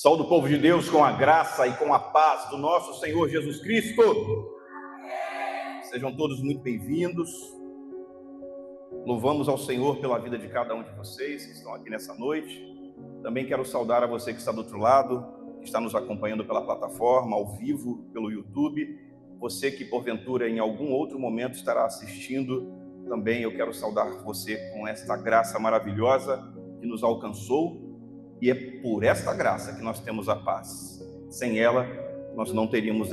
Saúde o povo de Deus com a graça e com a paz do nosso Senhor Jesus Cristo. Sejam todos muito bem-vindos. Louvamos ao Senhor pela vida de cada um de vocês que estão aqui nessa noite. Também quero saudar a você que está do outro lado, que está nos acompanhando pela plataforma, ao vivo, pelo YouTube. Você que porventura em algum outro momento estará assistindo, também eu quero saudar você com esta graça maravilhosa que nos alcançou. E é por esta graça que nós temos a paz. Sem ela, nós não teríamos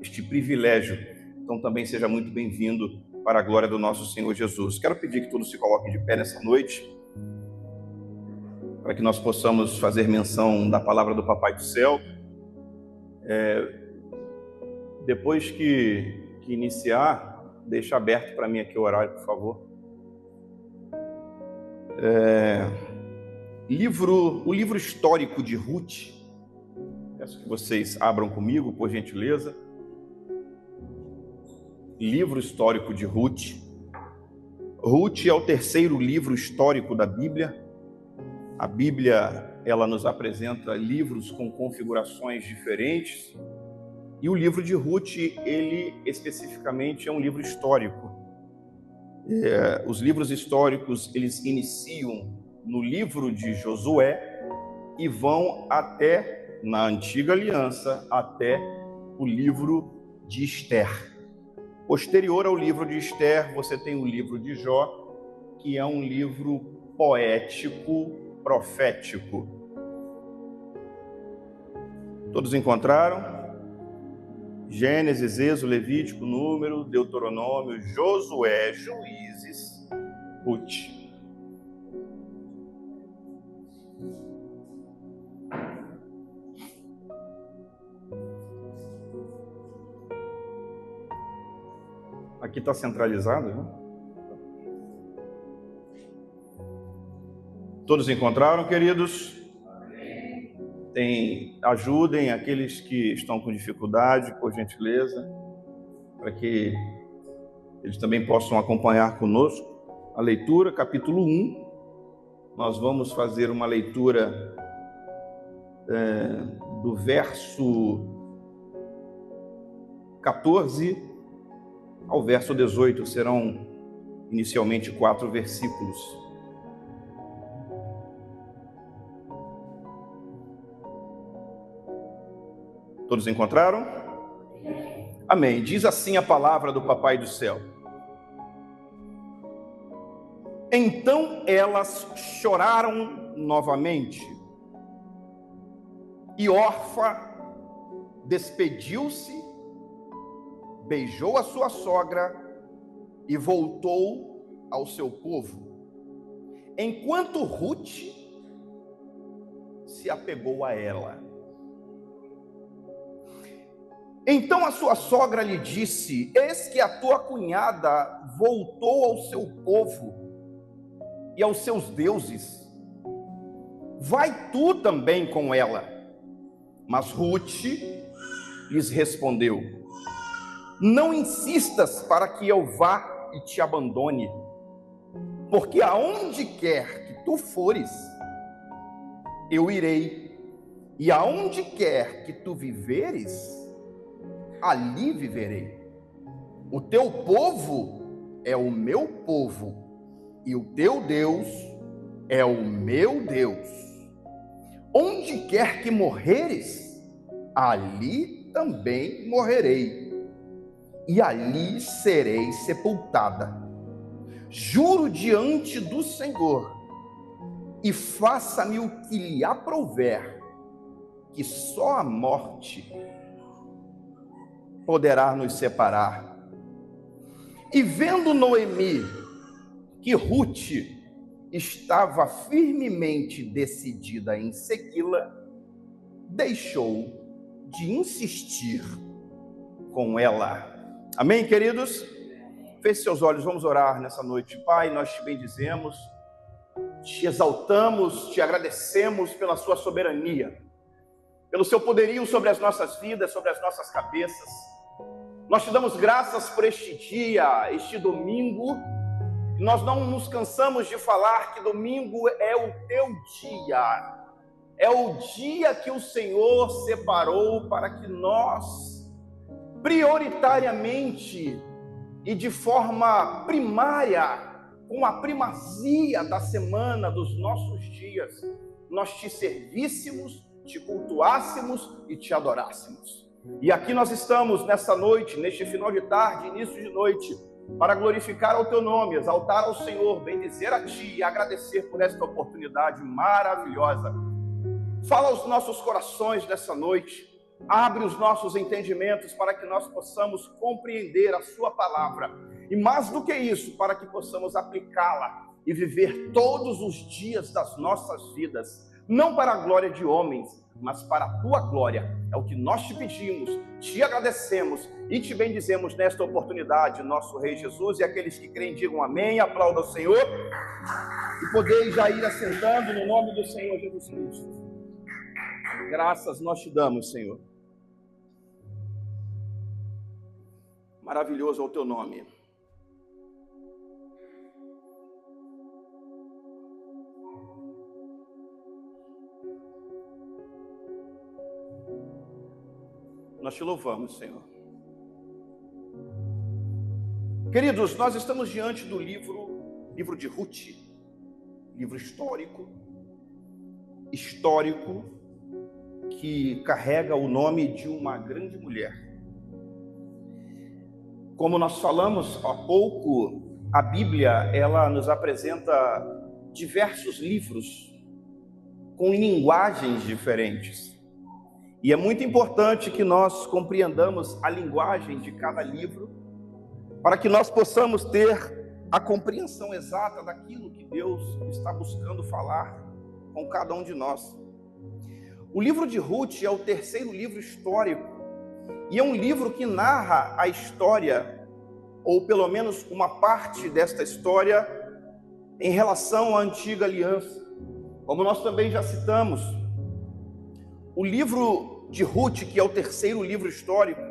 este privilégio. Então também seja muito bem-vindo para a glória do nosso Senhor Jesus. Quero pedir que todos se coloquem de pé nessa noite, para que nós possamos fazer menção da palavra do Papai do Céu. Depois que iniciar, deixa aberto para mim aqui o horário, por favor. O livro histórico de Ruth. Peço que vocês abram comigo, por gentileza. Livro histórico de Ruth. Ruth é o terceiro livro histórico da Bíblia. A Bíblia, ela nos apresenta livros com configurações diferentes. E o livro de Ruth, ele especificamente é um livro histórico. Os livros históricos, eles iniciam no livro de Josué e vão até, na Antiga Aliança, até o livro de Esther. Posterior ao livro de Esther, você tem o livro de Jó, que é um livro poético, profético. Todos encontraram? Gênesis, Êxodo, Levítico, Número, Deuteronômio, Josué, Juízes, Ruth. Aqui está centralizado, né? Todos encontraram, queridos? Ajudem aqueles que estão com dificuldade, por gentileza, para que eles também possam acompanhar conosco a leitura, capítulo 1. Nós vamos fazer uma leitura do verso 14 ao verso 18, serão inicialmente 4 versículos. Todos encontraram? Amém. Diz assim a palavra do Papai do Céu. Então elas choraram novamente, e Orfa despediu-se, beijou a sua sogra e voltou ao seu povo, enquanto Ruth se apegou a ela. Então a sua sogra lhe disse: eis que a tua cunhada voltou ao seu povo e aos seus deuses. Vai tu também com ela. Mas Ruth lhes respondeu: não insistas para que eu vá e te abandone, porque aonde quer que tu fores, eu irei, e aonde quer que tu viveres, ali viverei. O teu povo é o meu povo, e o teu Deus é o meu Deus. Onde quer que morreres, ali também morrerei, e ali serei sepultada. Juro diante do Senhor, e faça-me o que lhe aprouver, que só a morte poderá nos separar. E vendo Noemi que Ruth estava firmemente decidida em segui-la, deixou de insistir com ela. Amém, queridos? Feche seus olhos, vamos orar nessa noite. Pai, nós te bendizemos, te exaltamos, te agradecemos pela sua soberania, pelo seu poderio sobre as nossas vidas, sobre as nossas cabeças. Nós te damos graças por este dia, este domingo. Nós não nos cansamos de falar que domingo é o teu dia, é o dia que o Senhor separou para que nós, prioritariamente e de forma primária, com a primazia da semana, dos nossos dias, nós te servíssemos, te cultuássemos e te adorássemos. E aqui nós estamos nessa noite, neste final de tarde, início de noite, para glorificar ao teu nome, exaltar ao Senhor, bendizer a ti e agradecer por esta oportunidade maravilhosa. Fala aos nossos corações nessa noite, abre os nossos entendimentos para que nós possamos compreender a sua palavra. E mais do que isso, para que possamos aplicá-la e viver todos os dias das nossas vidas, não para a glória de homens, mas para a tua glória. É o que nós te pedimos, te agradecemos e te bendizemos nesta oportunidade, nosso Rei Jesus. E aqueles que creem digam amém, aplaudam o Senhor. E podeis já ir assentando no nome do Senhor Jesus Cristo. Graças nós te damos, Senhor. Maravilhoso é o teu nome. Nós te louvamos, Senhor. Queridos, nós estamos diante do livro de Ruth, livro histórico, que carrega o nome de uma grande mulher. Como nós falamos há pouco, a Bíblia, ela nos apresenta diversos livros com linguagens diferentes. E é muito importante que nós compreendamos a linguagem de cada livro, para que nós possamos ter a compreensão exata daquilo que Deus está buscando falar com cada um de nós. O livro de Ruth é o terceiro livro histórico, e é um livro que narra a história, ou pelo menos uma parte desta história, em relação à antiga aliança. Como nós também já citamos, o livro de Ruth, que é o terceiro livro histórico,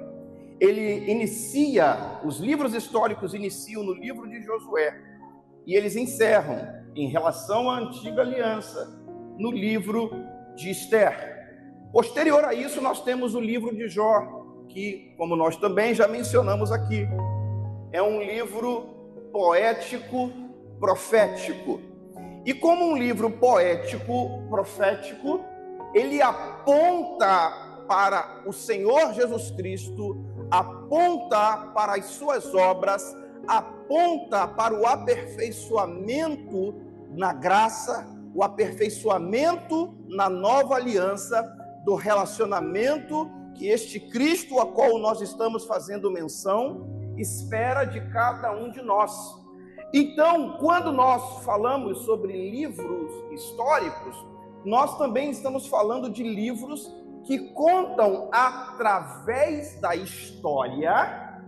os livros históricos iniciam no livro de Josué, e eles encerram em relação à antiga aliança, no livro de Esther. Posterior a isso, nós temos o livro de Jó, que, como nós também já mencionamos aqui, é um livro poético, profético. E como um livro poético, profético, ele aponta para o Senhor Jesus Cristo, aponta para as suas obras, aponta para o aperfeiçoamento na graça, o aperfeiçoamento na nova aliança, do relacionamento que este Cristo, a qual nós estamos fazendo menção, espera de cada um de nós. Então, quando nós falamos sobre livros históricos, nós também estamos falando de livros que contam, através da história,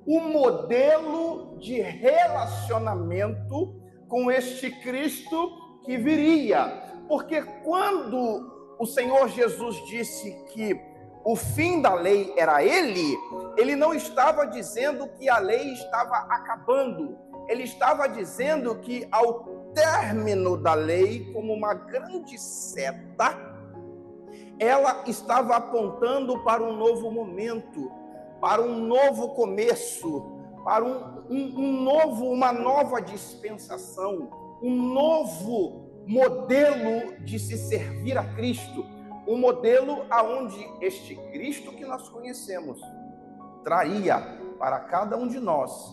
o modelo de relacionamento com este Cristo que viria. Porque quando o Senhor Jesus disse que o fim da lei era ele não estava dizendo que a lei estava acabando. Ele estava dizendo que ao término da lei, como uma grande seta, ela estava apontando para um novo momento, para um novo começo, para uma nova dispensação, um novo modelo de se servir a Cristo, um modelo aonde este Cristo que nós conhecemos traria para cada um de nós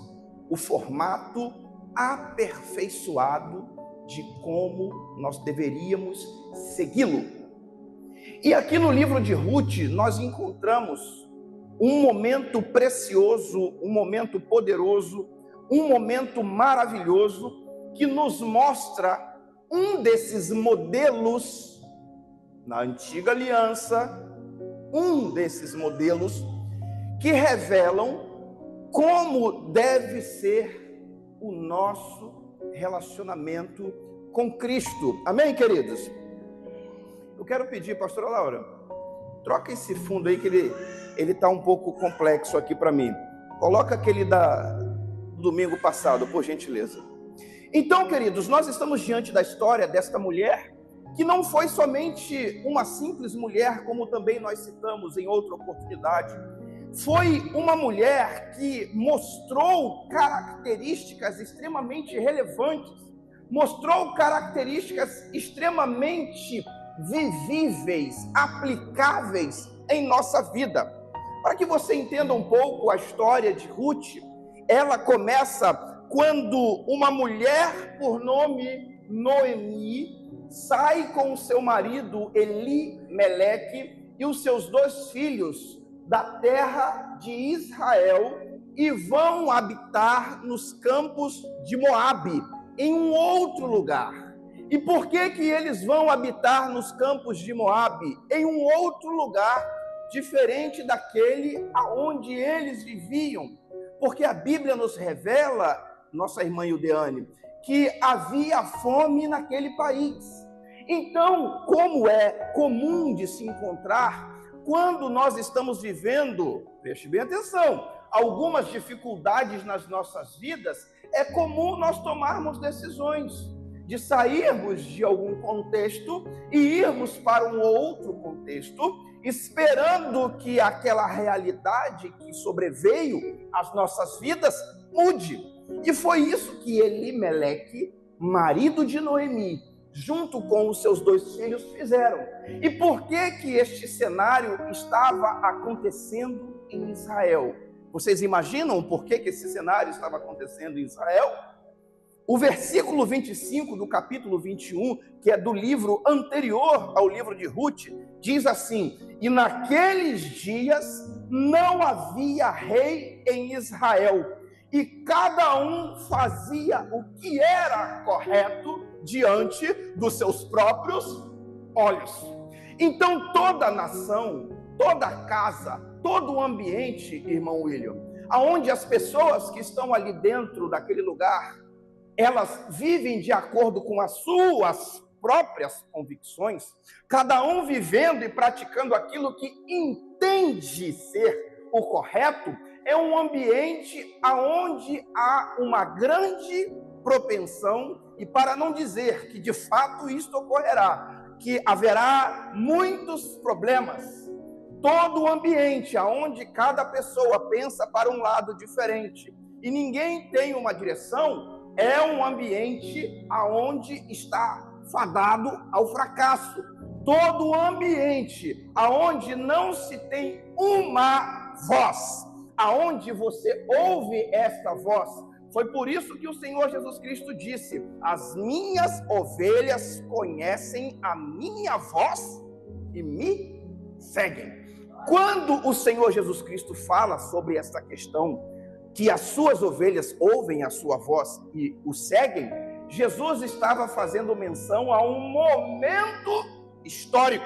o formato aperfeiçoado de como nós deveríamos segui-lo. E aqui no livro de Ruth nós encontramos um momento precioso, um momento poderoso, um momento maravilhoso que nos mostra um desses modelos na antiga aliança, um desses modelos que revelam como deve ser o nosso relacionamento com Cristo. Amém, queridos? Eu quero pedir, pastora Laura, troca esse fundo aí que ele está um pouco complexo aqui para mim. Coloca aquele do domingo passado, por gentileza. Então, queridos, nós estamos diante da história desta mulher que não foi somente uma simples mulher, como também nós citamos em outra oportunidade. Foi uma mulher que mostrou características extremamente relevantes, mostrou características extremamente vivíveis, aplicáveis em nossa vida. Para que você entenda um pouco a história de Ruth, ela começa quando uma mulher por nome Noemi sai com o seu marido Elimeleque e os seus 2 filhos da terra de Israel e vão habitar nos campos de Moabe, em um outro lugar. E por que eles vão habitar nos campos de Moabe, em um outro lugar diferente daquele aonde eles viviam? Porque a Bíblia nos revela, nossa irmã Ildeane, que havia fome naquele país. Então, como é comum de se encontrar quando nós estamos vivendo, preste bem atenção, algumas dificuldades nas nossas vidas, é comum nós tomarmos decisões de sairmos de algum contexto e irmos para um outro contexto, esperando que aquela realidade que sobreveio às nossas vidas mude. E foi isso que Elimeleque, marido de Noemi, junto com os seus 2 filhos, fizeram. E por que este cenário estava acontecendo em Israel? Vocês imaginam por que esse cenário estava acontecendo em Israel? O versículo 25 do capítulo 21, que é do livro anterior ao livro de Ruth, diz assim: e naqueles dias não havia rei em Israel, e cada um fazia o que era correto diante dos seus próprios olhos. Então toda a nação, toda a casa, todo o ambiente, irmão William, aonde as pessoas que estão ali dentro daquele lugar, elas vivem de acordo com as suas próprias convicções, cada um vivendo e praticando aquilo que entende ser o correto, é um ambiente aonde há uma grande propensão, e para não dizer que de fato isto ocorrerá, que haverá muitos problemas. Todo o ambiente aonde cada pessoa pensa para um lado diferente e ninguém tem uma direção, é um ambiente aonde está fadado ao fracasso. Todo ambiente aonde não se tem uma voz, aonde você ouve esta voz. Foi por isso que o Senhor Jesus Cristo disse: as minhas ovelhas conhecem a minha voz e me seguem. Quando o Senhor Jesus Cristo fala sobre esta questão, que as suas ovelhas ouvem a sua voz e o seguem, Jesus estava fazendo menção a um momento histórico,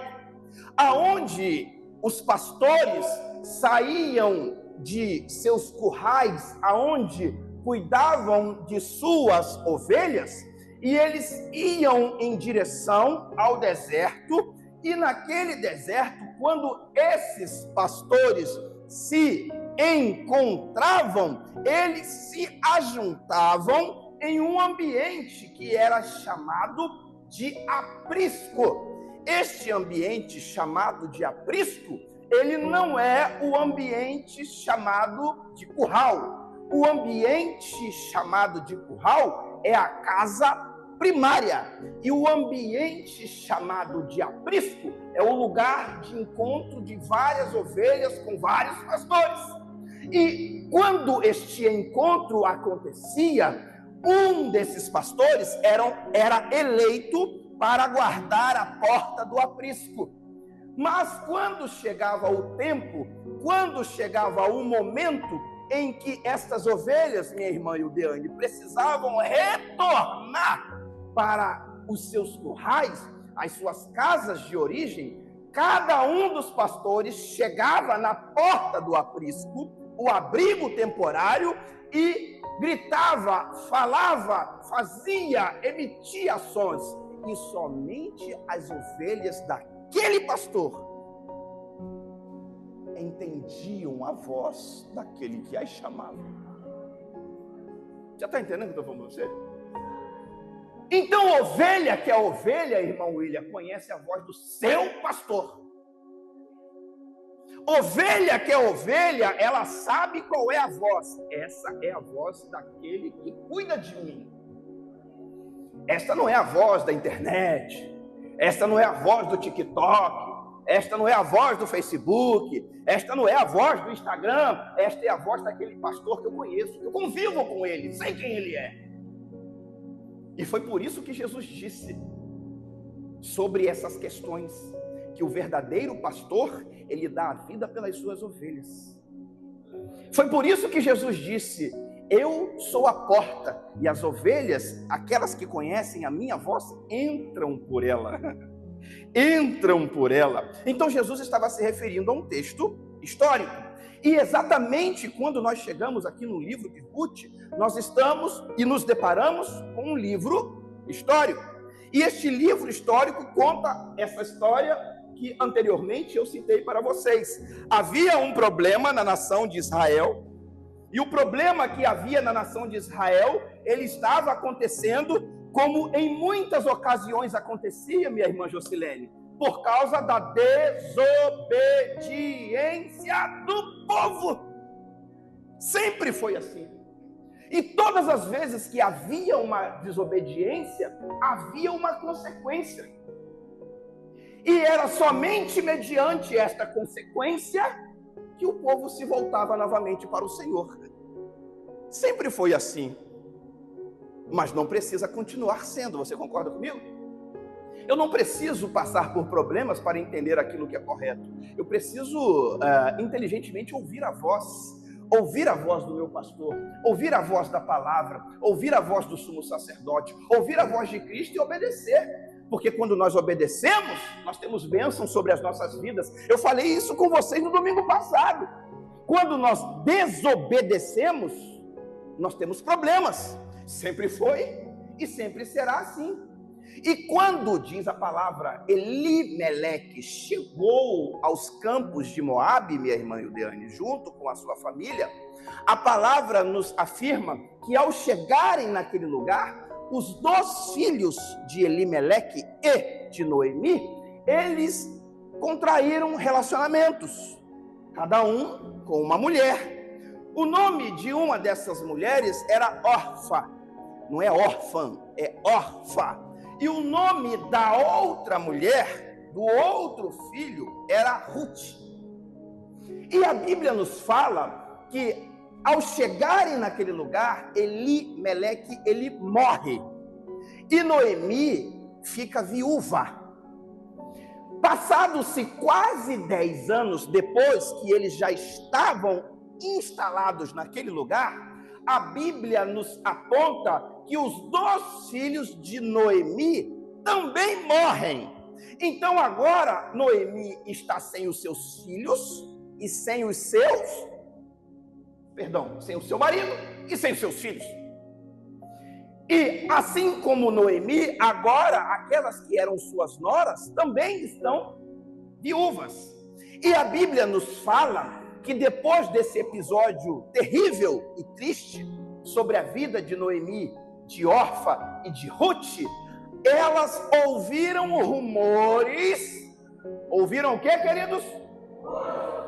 aonde os pastores saíam de seus currais, aonde cuidavam de suas ovelhas, e eles iam em direção ao deserto, e naquele deserto, quando esses pastores se encontravam, eles se ajuntavam em um ambiente que era chamado de aprisco. Este ambiente chamado de aprisco, ele não é o ambiente chamado de curral. O ambiente chamado de curral é a casa primária, e o ambiente chamado de aprisco é o lugar de encontro de várias ovelhas com vários pastores. E quando este encontro acontecia, um desses pastores era eleito para guardar a porta do aprisco. Mas quando chegava o tempo, quando chegava o momento em que estas ovelhas, minha irmã Ildeane, precisavam retornar para os seus currais, as suas casas de origem, cada um dos pastores chegava na porta do aprisco, o abrigo temporário, e gritava, falava, fazia, emitia sons, e somente as ovelhas daquele pastor entendiam a voz daquele que as chamava. Já está entendendo o que eu estou falando para você? Então, ovelha que é ovelha, irmão William, conhece a voz do seu pastor. Ovelha que é ovelha, ela sabe qual é a voz. Essa é a voz daquele que cuida de mim. Esta não é a voz da internet. Esta não é a voz do TikTok. Esta não é a voz do Facebook. Esta não é a voz do Instagram. Esta é a voz daquele pastor que eu conheço, que eu convivo com ele, sei quem ele é. E foi por isso que Jesus disse sobre essas questões, que o verdadeiro pastor, ele dá a vida pelas suas ovelhas. Foi por isso que Jesus disse: eu sou a porta, e as ovelhas, aquelas que conhecem a minha voz, entram por ela. Entram por ela. Então Jesus estava se referindo a um texto histórico. E exatamente quando nós chegamos aqui no livro de Ruth, nós estamos e nos deparamos com um livro histórico. E este livro histórico conta essa história que anteriormente eu citei para vocês. Havia um problema na nação de Israel, e o problema que havia na nação de Israel, ele estava acontecendo como em muitas ocasiões acontecia, minha irmã Jocilene, por causa da desobediência do povo. Sempre foi assim. E todas as vezes que havia uma desobediência, havia uma consequência. E era somente mediante esta consequência que o povo se voltava novamente para o Senhor. Sempre foi assim. Mas não precisa continuar sendo, você concorda comigo? Eu não preciso passar por problemas para entender aquilo que é correto. Eu preciso inteligentemente ouvir a voz do meu pastor, ouvir a voz da palavra, ouvir a voz do sumo sacerdote, ouvir a voz de Cristo e obedecer. Porque quando nós obedecemos, nós temos bênção sobre as nossas vidas. Eu falei isso com vocês no domingo passado. Quando nós desobedecemos, nós temos problemas. Sempre foi e sempre será assim. E quando, diz a palavra, Elimeleque chegou aos campos de Moabe, minha irmã Ildeane, junto com a sua família, a palavra nos afirma que ao chegarem naquele lugar, os 2 filhos de Elimeleque e de Noemi, eles contraíram relacionamentos, cada um com uma mulher. O nome de uma dessas mulheres era Orfa, não é órfã, é Orfa. E o nome da outra mulher, do outro filho, era Ruth. E a Bíblia nos fala que ao chegarem naquele lugar, Elimeleque, ele morre. E Noemi fica viúva. Passados-se quase 10 anos depois que eles já estavam instalados naquele lugar, a Bíblia nos aponta que os 2 filhos de Noemi também morrem. Então agora Noemi está sem os seus filhos e sem o seu marido e sem os seus filhos. E assim como Noemi, agora aquelas que eram suas noras também estão viúvas. E a Bíblia nos fala que depois desse episódio terrível e triste sobre a vida de Noemi, de Orfa e de Ruth, elas ouviram rumores. Ouviram o que, queridos?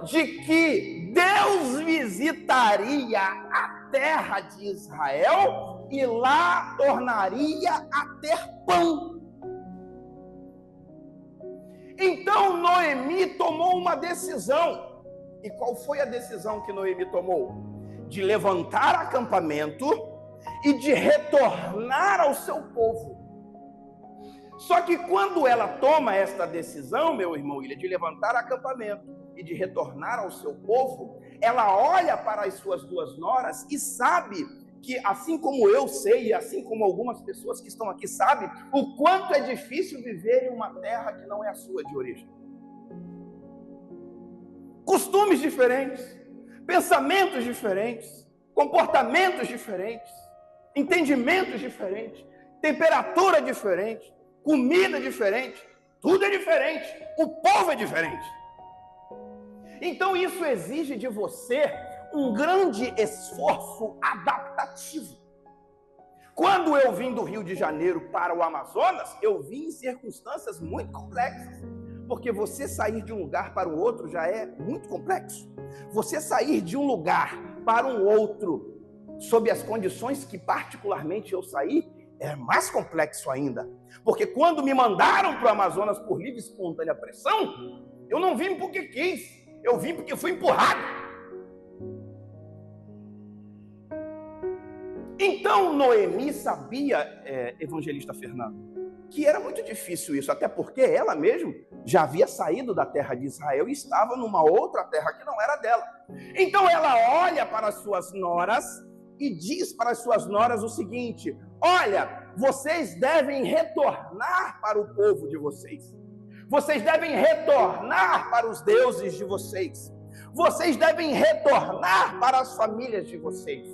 De que Deus visitaria a terra de Israel e lá tornaria a ter pão. Então Noemi tomou uma decisão. E qual foi a decisão que Noemi tomou? De levantar acampamento e de retornar ao seu povo. Só que quando ela toma esta decisão, meu irmão William, de levantar acampamento e de retornar ao seu povo, ela olha para as suas 2 noras e sabe que, assim como eu sei, e assim como algumas pessoas que estão aqui sabem, o quanto é difícil viver em uma terra que não é a sua de origem. Costumes diferentes, pensamentos diferentes, comportamentos diferentes, entendimentos diferentes, temperatura diferente, comida diferente, tudo é diferente, o povo é diferente. Então isso exige de você um grande esforço adaptativo. Quando eu vim do Rio de Janeiro para o Amazonas, eu vim em circunstâncias muito complexas. Porque você sair de um lugar para o outro já é muito complexo. Você sair de um lugar para um outro, sob as condições que particularmente eu saí, é mais complexo ainda. Porque quando me mandaram para o Amazonas por livre e espontânea pressão, eu não vim porque quis, eu vim porque fui empurrado. Então Noemi sabia, evangelista Fernando, que era muito difícil isso, até porque ela mesma já havia saído da terra de Israel e estava numa outra terra que não era dela. Então ela olha para as suas noras e diz para as suas noras o seguinte: olha, vocês devem retornar para o povo de vocês. Vocês devem retornar para os deuses de vocês. Vocês devem retornar para as famílias de vocês.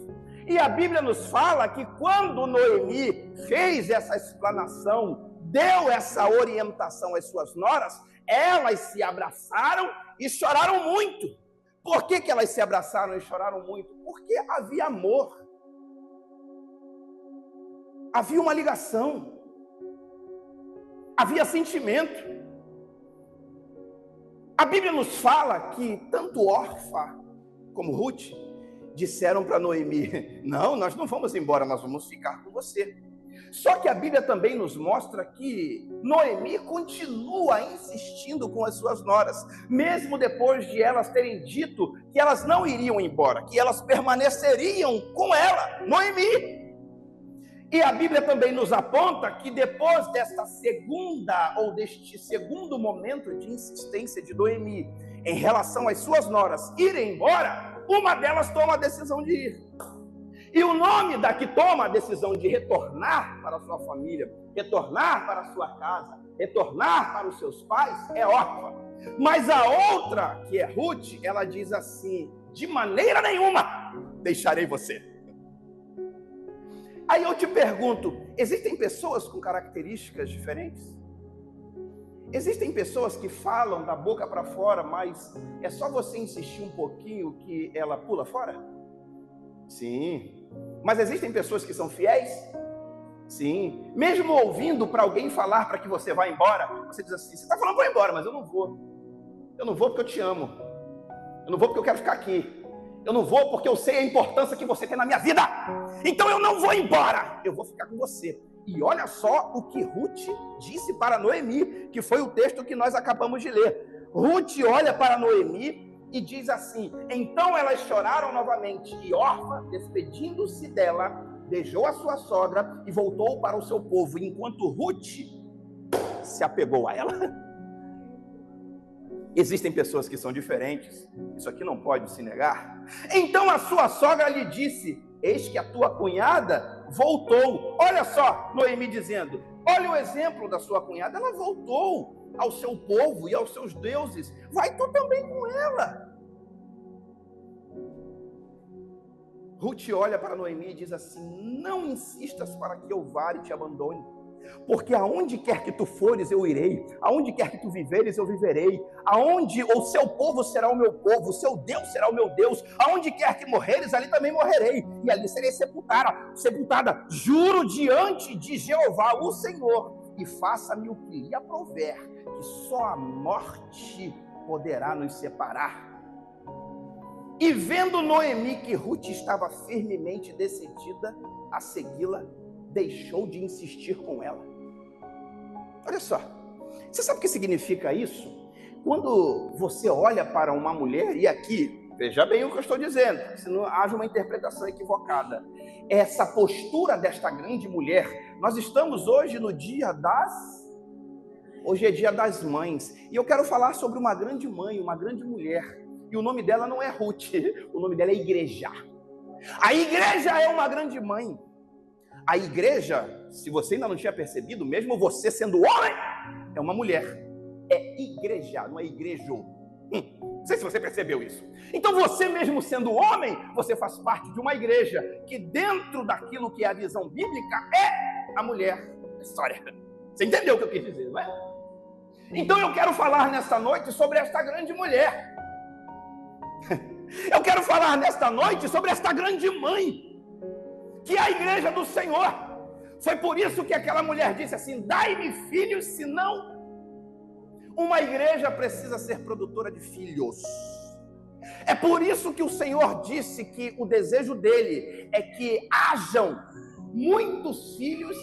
E a Bíblia nos fala que quando Noemi fez essa explanação, deu essa orientação às suas noras, elas se abraçaram e choraram muito. Por que elas se abraçaram e choraram muito? Porque havia amor. Havia uma ligação. Havia sentimento. A Bíblia nos fala que tanto Orfa como Ruth disseram para Noemi: não, nós não vamos embora, nós vamos ficar com você. Só que a Bíblia também nos mostra que Noemi continua insistindo com as suas noras, mesmo depois de elas terem dito que elas não iriam embora, que elas permaneceriam com ela, Noemi. E a Bíblia também nos aponta que depois desta segunda, ou deste segundo momento de insistência de Noemi em relação às suas noras irem embora, uma delas toma a decisão de ir. E o nome da que toma a decisão de retornar para a sua família, retornar para a sua casa, retornar para os seus pais, é Orfa. Mas a outra, que é Ruth, ela diz assim: de maneira nenhuma deixarei você. Aí eu te pergunto, existem pessoas com características diferentes? Existem pessoas que falam da boca para fora, mas é só você insistir um pouquinho que ela pula fora? Sim. Mas existem pessoas que são fiéis? Sim. Mesmo ouvindo para alguém falar para que você vá embora, você diz assim: você está falando para ir embora, mas eu não vou. Eu não vou porque eu te amo. Eu não vou porque eu quero ficar aqui. Eu não vou porque eu sei a importância que você tem na minha vida. Então eu não vou embora. Eu vou ficar com você. E olha só o que Ruth disse para Noemi, que foi o texto que nós acabamos de ler. Ruth olha para Noemi e diz assim: então elas choraram novamente, e Orfa, despedindo-se dela, beijou a sua sogra e voltou para o seu povo, enquanto Ruth se apegou a ela. Existem pessoas que são diferentes, isso aqui não pode se negar. Então a sua sogra lhe disse: eis que a tua cunhada voltou. Olha só, Noemi dizendo: olha o exemplo da sua cunhada, ela voltou ao seu povo e aos seus deuses, vai tu também com ela. Ruth olha para Noemi e diz assim: não insistas para que eu vá e te abandone, porque aonde quer que tu fores eu irei, aonde quer que tu viveres eu viverei, aonde o seu povo será o meu povo, o seu Deus será o meu Deus, aonde quer que morreres ali também morrerei, e ali serei sepultada, juro diante de Jeová o Senhor, e faça-me o que lhe aprouver, que só a morte poderá nos separar. E vendo Noemi que Ruth estava firmemente decidida a segui-la, deixou de insistir com ela. Olha só, você sabe o que significa isso? Quando você olha para uma mulher, e aqui, veja bem o que eu estou dizendo, se não haja uma interpretação equivocada, essa postura desta grande mulher, nós estamos hoje no dia hoje é dia das mães, e eu quero falar sobre uma grande mãe, uma grande mulher, e o nome dela não é Ruth, o nome dela é Igreja. A igreja é uma grande mãe. A igreja, se você ainda não tinha percebido, mesmo você sendo homem, é uma mulher. É igreja, não é igrejo. Não sei se você percebeu isso. Então você mesmo sendo homem, você faz parte de uma igreja, que dentro daquilo que é a visão bíblica, é a mulher. História. Você entendeu o que eu quis dizer, não é? Então eu quero falar nesta noite sobre esta grande mulher. Eu quero falar nesta noite sobre esta grande mãe, que é a igreja do Senhor. Foi por isso que aquela mulher disse assim: dai-me filhos, senão... Uma igreja precisa ser produtora de filhos. É por isso que o Senhor disse que o desejo dele é que hajam muitos filhos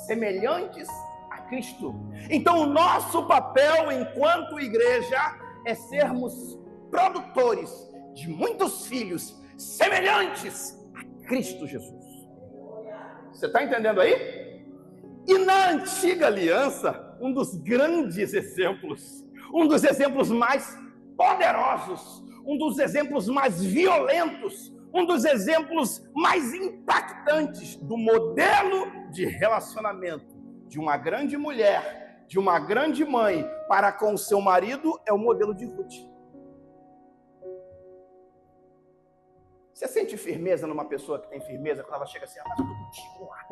semelhantes a Cristo. Então o nosso papel enquanto igreja é sermos produtores de muitos filhos semelhantes a Cristo Jesus. Você está entendendo aí? E na antiga aliança, um dos grandes exemplos, um dos exemplos mais poderosos, um dos exemplos mais violentos, um dos exemplos mais impactantes do modelo de relacionamento de uma grande mulher, de uma grande mãe para com o seu marido é o modelo de Ruth. Você sente firmeza numa pessoa que tem firmeza quando ela chega assim: mas eu estou contigo lá.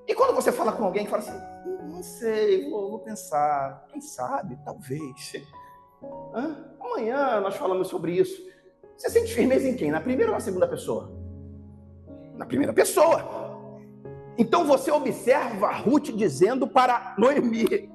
E quando você fala com alguém que fala assim: não sei, vou pensar, quem sabe, talvez. Amanhã nós falamos sobre isso. Você sente firmeza em quem? Na primeira ou na segunda pessoa? Na primeira pessoa. Então você observa Ruth dizendo para Noemi: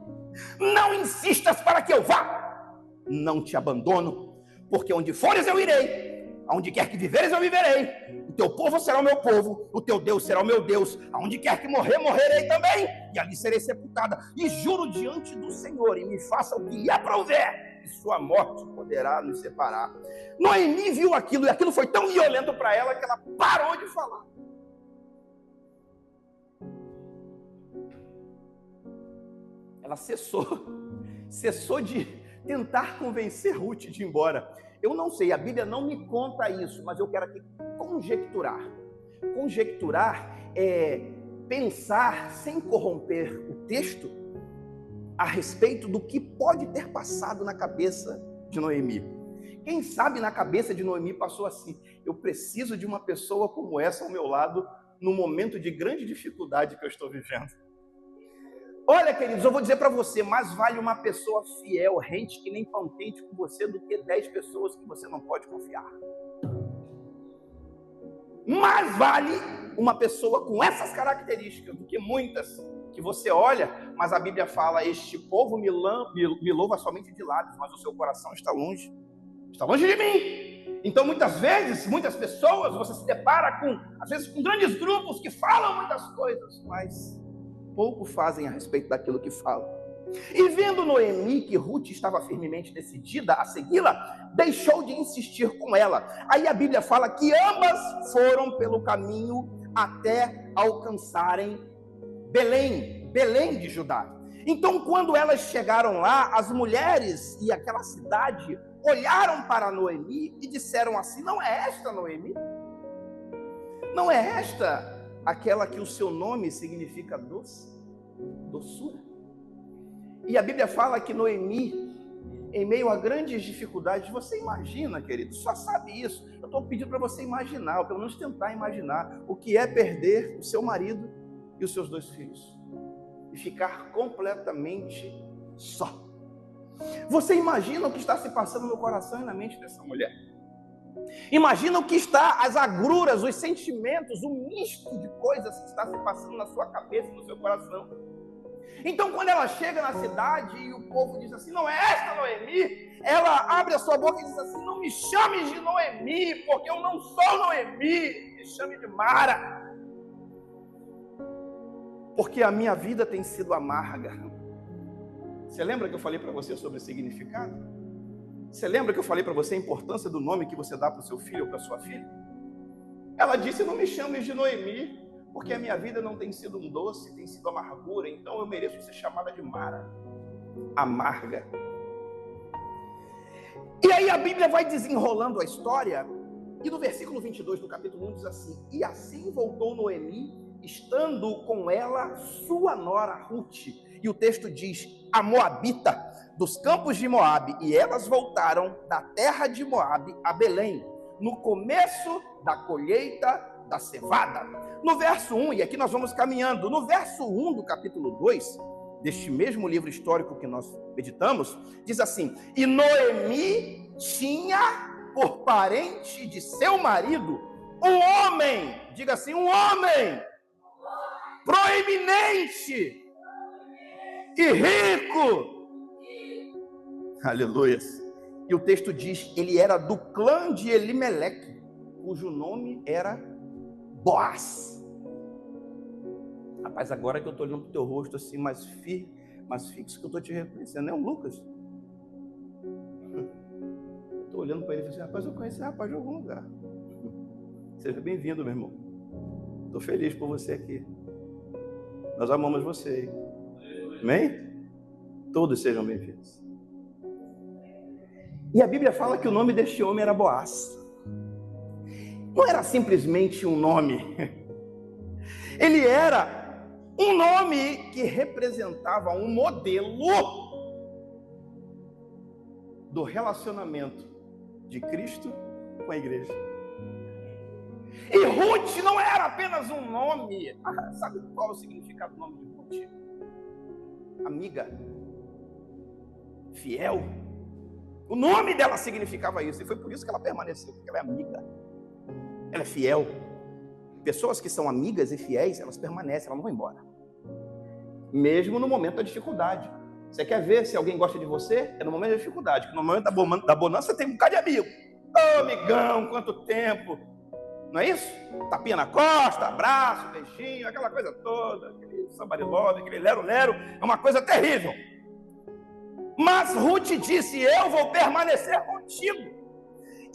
não insistas para que eu vá, não te abandono, porque onde fores eu irei, aonde quer que viveres eu viverei, o teu povo será o meu povo, o teu Deus será o meu Deus, aonde quer que morrer, morrerei também, e ali serei sepultada, e juro diante do Senhor, e me faça o que lhe aprouver, e sua morte poderá nos separar. Noemi viu aquilo, e aquilo foi tão violento para ela, que ela parou de falar. Ela cessou de tentar convencer Ruth de ir embora. Eu não sei, a Bíblia não me conta isso, mas eu quero aqui conjecturar. Conjecturar é pensar sem corromper o texto a respeito do que pode ter passado na cabeça de Noemi. Quem sabe na cabeça de Noemi passou assim: eu preciso de uma pessoa como essa ao meu lado no momento de grande dificuldade que eu estou vivendo. Olha, queridos, eu vou dizer para você, mais vale uma pessoa fiel, rente que nem pão quente com você, do que 10 pessoas que você não pode confiar. Mais vale uma pessoa com essas características do que muitas que você olha, mas a Bíblia fala: este povo me louva somente de lábios, mas o seu coração está longe de mim. Então muitas vezes, muitas pessoas, você se depara às vezes com grandes grupos que falam muitas coisas, mas pouco fazem a respeito daquilo que falam. E vendo Noemi que Ruth estava firmemente decidida a segui-la, deixou de insistir com ela. Aí a Bíblia fala que ambas foram pelo caminho até alcançarem Belém de Judá. Então, quando elas chegaram lá, as mulheres e aquela cidade olharam para Noemi e disseram assim: não é esta Noemi? Não é esta aquela que o seu nome significa doçura? E a Bíblia fala que Noemi, em meio a grandes dificuldades, você imagina, querido, só sabe isso. Eu estou pedindo para você imaginar, ou pelo menos tentar imaginar, o que é perder o seu marido e os seus 2 filhos e ficar completamente só. Você imagina o que está se passando no coração e na mente dessa mulher? Imagina o que está, as agruras, os sentimentos, o misto de coisas que está se passando na sua cabeça, no seu coração. Então, quando ela chega na cidade e o povo diz assim: não é esta Noemi, ela abre a sua boca e diz assim: não me chame de Noemi, porque eu não sou Noemi, me chame de Mara, porque a minha vida tem sido amarga. Você lembra que eu falei para você sobre o significado? Você lembra que eu falei para você a importância do nome que você dá para o seu filho ou para a sua filha? Ela disse: não me chame de Noemi, porque a minha vida não tem sido um doce, tem sido amargura, então eu mereço ser chamada de Mara, amarga. E aí a Bíblia vai desenrolando a história, e no versículo 22 do capítulo 1 diz assim: e assim voltou Noemi, estando com ela sua nora Ruth, e o texto diz: a moabita, dos campos de Moabe, e elas voltaram da terra de Moabe a Belém, no começo da colheita da cevada. No verso 1, e aqui nós vamos caminhando, no verso 1 do capítulo 2, deste mesmo livro histórico que nós meditamos, diz assim: e Noemi tinha por parente de seu marido um homem, diga assim, um homem proeminente e rico. Aleluia. E o texto diz, ele era do clã de Elimeleque, cujo nome era Boaz. Rapaz, agora que eu estou olhando para o teu rosto assim, mais fixo, que eu estou te reconhecendo, é um Lucas. Eu estou olhando para ele e falei assim, rapaz, eu conheci esse rapaz de algum lugar. Seja bem-vindo, meu irmão. Estou feliz por você aqui. Nós amamos você. Amém? Todos sejam bem-vindos. E a Bíblia fala que o nome deste homem era Boaz. Não era simplesmente um nome. Ele era um nome que representava um modelo do relacionamento de Cristo com a igreja. E Ruth não era apenas um nome. Sabe qual é o significado do nome de Ruth? Amiga, fiel. O nome dela significava isso, e foi por isso que ela permaneceu, porque ela é amiga, ela é fiel. Pessoas que são amigas e fiéis, elas permanecem, elas não vão embora, mesmo no momento da dificuldade. Você quer ver se alguém gosta de você? É no momento da dificuldade, porque no momento da bonança tem um bocado de amigo. Ô, amigão, quanto tempo! Não é isso? Tapinha na costa, abraço, beijinho, aquela coisa toda, aquele somebody love, aquele lero-lero, é uma coisa terrível. Mas Ruth disse, eu vou permanecer contigo.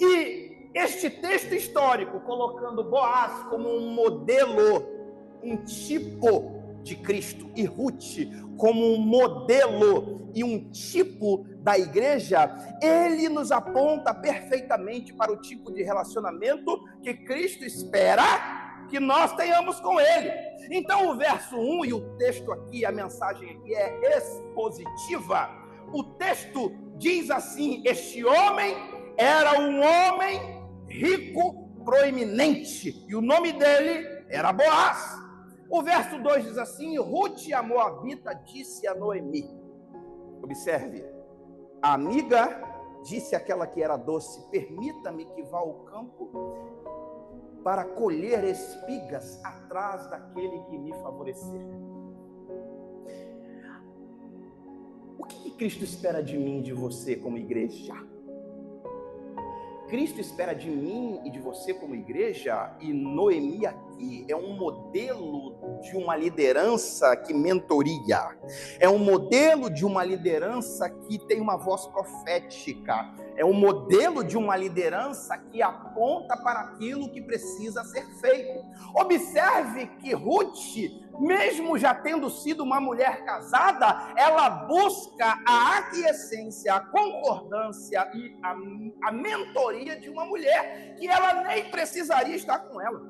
E este texto histórico, colocando Boaz como um modelo, um tipo de Cristo, e Ruth como um modelo e um tipo da igreja, ele nos aponta perfeitamente para o tipo de relacionamento que Cristo espera que nós tenhamos com ele. Então o verso 1 e o texto aqui, a mensagem aqui é expositiva. O texto diz assim, este homem era um homem rico, proeminente, e o nome dele era Boaz. O verso 2 diz assim, Ruth, a moabita, disse a Noemi. Observe, a amiga disse àquela que era doce, permita-me que vá ao campo para colher espigas atrás daquele que me favorecer. O que Cristo espera de mim e de você como igreja? Cristo espera de mim e de você como igreja, e Noemi aqui é um modelo de uma liderança que mentoria, é um modelo de uma liderança que tem uma voz profética, é um modelo de uma liderança que aponta para aquilo que precisa ser feito. Observe que Ruth, mesmo já tendo sido uma mulher casada, ela busca a aquiescência, a concordância e a mentoria de uma mulher que ela nem precisaria estar com ela.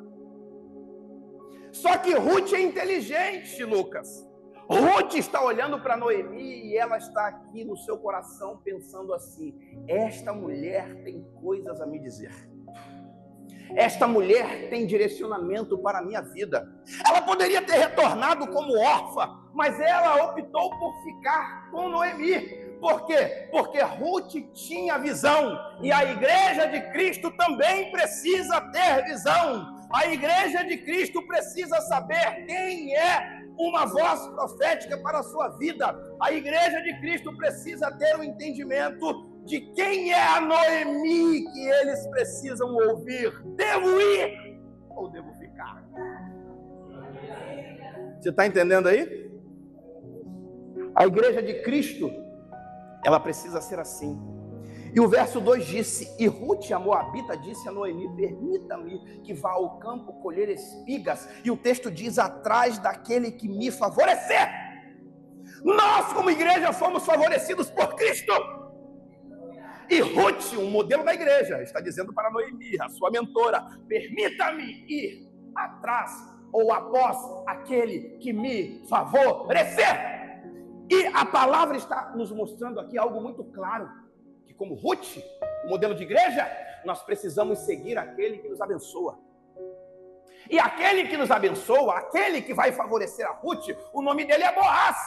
Só que Ruth é inteligente, Lucas. Ruth está olhando para Noemi e ela está aqui no seu coração pensando assim, esta mulher tem coisas a me dizer. Esta mulher tem direcionamento para a minha vida. Ela poderia ter retornado como órfã, mas ela optou por ficar com Noemi. Por quê? Porque Ruth tinha visão, e a igreja de Cristo também precisa ter visão. A igreja de Cristo precisa saber quem é uma voz profética para a sua vida. A igreja de Cristo precisa ter um entendimento de quem é a Noemi que eles precisam ouvir. Devo ir ou devo ficar? Você está entendendo aí? A igreja de Cristo, ela precisa ser assim. E o verso 2 disse, e Ruth, a moabita, disse a Noemi, permita-me que vá ao campo colher espigas. E o texto diz, atrás daquele que me favorecer. Nós, como igreja, fomos favorecidos por Cristo. E Ruth, um modelo da igreja, está dizendo para Noemi, a sua mentora, permita-me ir atrás ou após aquele que me favorecer. E a palavra está nos mostrando aqui algo muito claro, que como Ruth, o modelo de igreja, nós precisamos seguir aquele que nos abençoa. E aquele que nos abençoa, aquele que vai favorecer a Ruth, o nome dele é Boaz.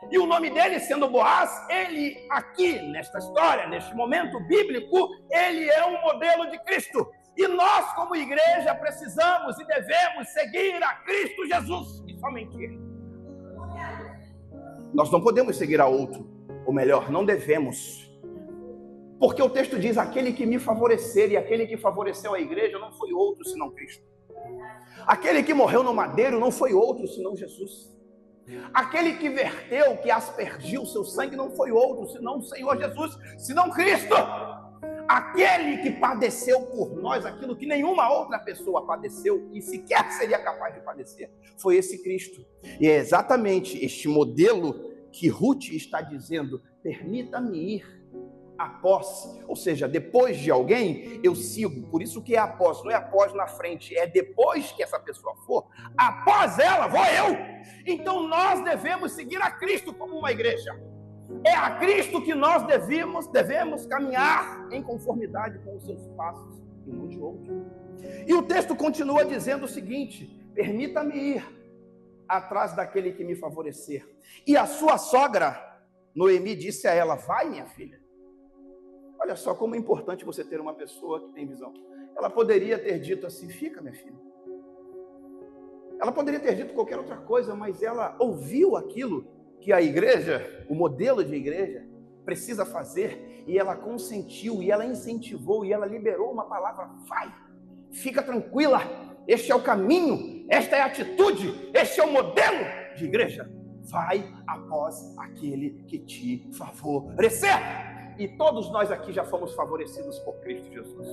E o nome dele sendo Boaz, ele aqui, nesta história, neste momento bíblico, ele é um modelo de Cristo. E nós, como igreja, precisamos e devemos seguir a Cristo Jesus. Isso somente Ele. Nós não podemos seguir a outro, ou melhor, não devemos. Porque o texto diz, aquele que me favorecer, e aquele que favoreceu a igreja não foi outro senão Cristo. Aquele que morreu no madeiro não foi outro senão Jesus. Aquele que verteu, que aspergiu seu sangue não foi outro senão o Senhor Jesus, senão Cristo. Aquele que padeceu por nós aquilo que nenhuma outra pessoa padeceu e sequer seria capaz de padecer, foi esse Cristo. E é exatamente este modelo que Ruth está dizendo, permita-me ir após, ou seja, depois de alguém, eu sigo. Por isso que é após, não é após na frente, é depois que essa pessoa for, após ela, vou eu. Então nós devemos seguir a Cristo como uma igreja. É a Cristo que nós devemos caminhar em conformidade com os seus passos e não de outro. E o texto continua dizendo o seguinte, permita-me ir atrás daquele que me favorecer. E a sua sogra, Noemi, disse a ela, vai minha filha. Olha só como é importante você ter uma pessoa que tem visão. Ela poderia ter dito assim, fica minha filha. Ela poderia ter dito qualquer outra coisa, mas ela ouviu aquilo que a igreja, o modelo de igreja, precisa fazer, e ela consentiu, e ela incentivou, e ela liberou uma palavra, vai, fica tranquila, este é o caminho, esta é a atitude, este é o modelo de igreja, vai após aquele que te favorecer. E todos nós aqui já fomos favorecidos por Cristo Jesus.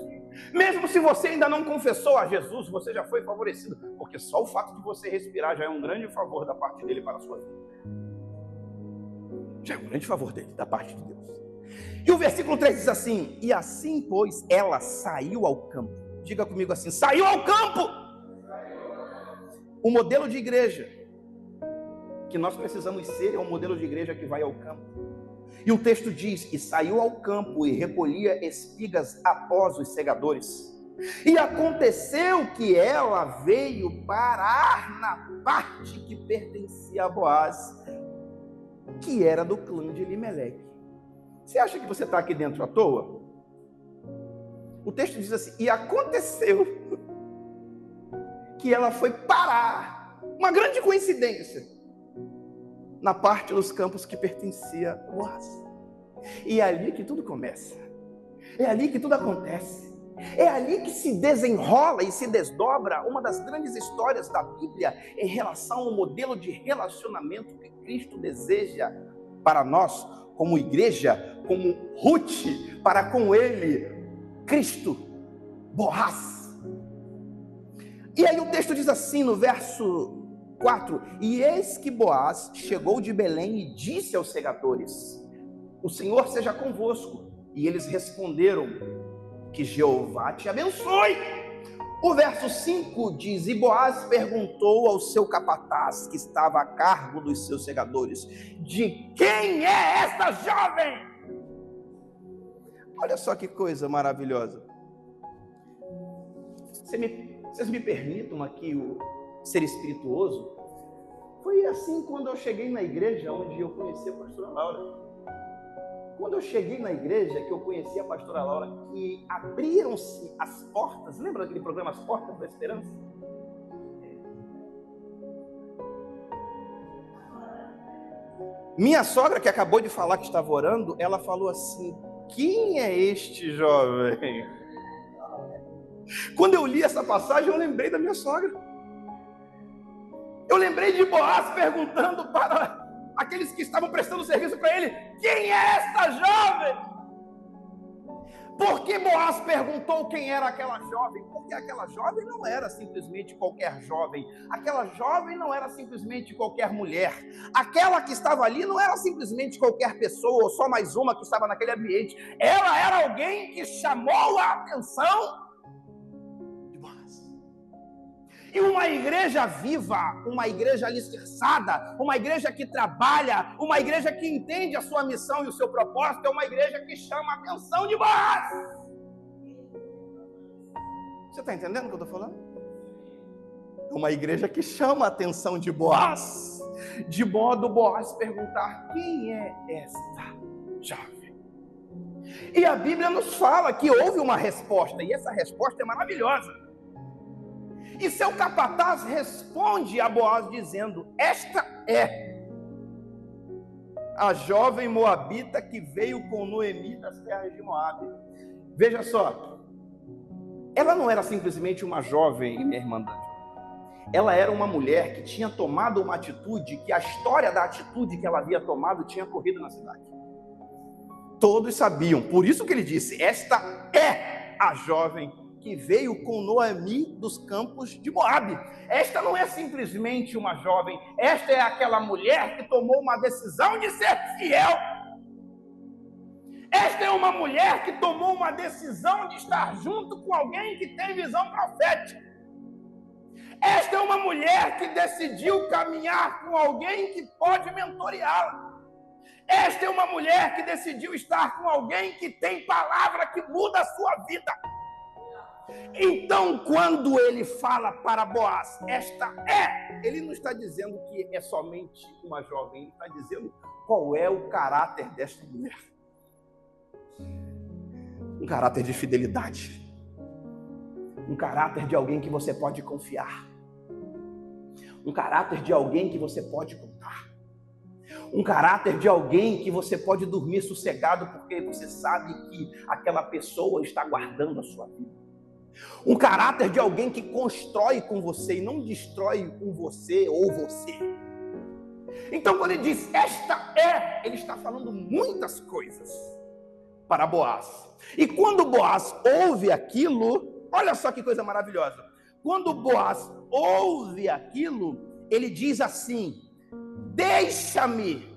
Mesmo se você ainda não confessou a Jesus, você já foi favorecido, porque só o fato de você respirar já é um grande favor da parte dele para a sua vida. Já é um grande favor dele, da parte de Deus. E o versículo 3 diz assim, e assim, pois, ela saiu ao campo. Diga comigo assim, saiu ao campo! O modelo de igreja que nós precisamos ser é um modelo de igreja que vai ao campo. E o texto diz que saiu ao campo e recolhia espigas após os segadores. E aconteceu que ela veio parar na parte que pertencia a Boaz, que era do clã de Elimeleque. Você acha que você está aqui dentro à toa? O texto diz assim, e aconteceu que ela foi parar, uma grande coincidência, na parte dos campos que pertencia a Boaz. E é ali que tudo começa, é ali que tudo acontece, é ali que se desenrola e se desdobra uma das grandes histórias da Bíblia em relação ao modelo de relacionamento que Cristo deseja para nós, como igreja, como Ruth, para com ele, Cristo, Boaz. E aí o texto diz assim no verso 4, e eis que Boaz chegou de Belém e disse aos segadores, o Senhor seja convosco. E eles responderam, que Jeová te abençoe. O verso 5 diz, e Boaz perguntou ao seu capataz, que estava a cargo dos seus segadores, de quem é esta jovem? Olha só que coisa maravilhosa. Vocês me permitam aqui ser espirituoso? Foi assim quando eu cheguei na igreja onde eu conheci a pastora Laura. Quando eu cheguei na igreja, que eu conheci a pastora Laura, que abriram-se as portas, lembra daquele programa As Portas da Esperança? Minha sogra, que acabou de falar que estava orando, ela falou assim, quem é este jovem? Quando eu li essa passagem, eu lembrei da minha sogra. Eu lembrei de Boaz perguntando para aqueles que estavam prestando serviço para ele, quem é esta jovem? Por que Boaz perguntou quem era aquela jovem? Porque aquela jovem não era simplesmente qualquer jovem, aquela jovem não era simplesmente qualquer mulher, aquela que estava ali não era simplesmente qualquer pessoa, ou só mais uma que estava naquele ambiente, ela era alguém que chamou a atenção de Boaz. E uma igreja viva, uma igreja alicerçada, uma igreja que trabalha, uma igreja que entende a sua missão e o seu propósito, é uma igreja que chama a atenção de Boaz. Você está entendendo o que eu estou falando? Uma igreja que chama a atenção de Boaz, de modo Boaz perguntar, quem é esta jovem? E a Bíblia nos fala que houve uma resposta, e essa resposta é maravilhosa. E seu capataz responde a Boaz dizendo: esta é a jovem moabita que veio com Noemi das terras de Moabe. Veja só, ela não era simplesmente uma jovem, minha irmã Dante. Ela era uma mulher que tinha tomado uma atitude, que a história da atitude que ela havia tomado tinha corrido na cidade. Todos sabiam, por isso que ele disse: esta é a jovem que veio com Noemi dos campos de Moabe. Esta não é simplesmente uma jovem, esta é aquela mulher que tomou uma decisão de ser fiel. Esta é uma mulher que tomou uma decisão de estar junto com alguém que tem visão profética. Esta é uma mulher que decidiu caminhar com alguém que pode mentoreá-la. Esta é uma mulher que decidiu estar com alguém que tem palavra que muda a sua vida. Então, quando ele fala para Boaz, esta é, ele não está dizendo que é somente uma jovem, ele está dizendo qual é o caráter desta mulher. Um caráter de fidelidade. Um caráter de alguém que você pode confiar. Um caráter de alguém que você pode contar. Um caráter de alguém que você pode dormir sossegado porque você sabe que aquela pessoa está guardando a sua vida. Um caráter de alguém que constrói com você e não destrói com você ou você. Então, quando ele diz esta é, ele está falando muitas coisas para Boaz. E quando Boaz ouve aquilo, olha só que coisa maravilhosa. Quando Boaz ouve aquilo, ele diz assim: deixa-me,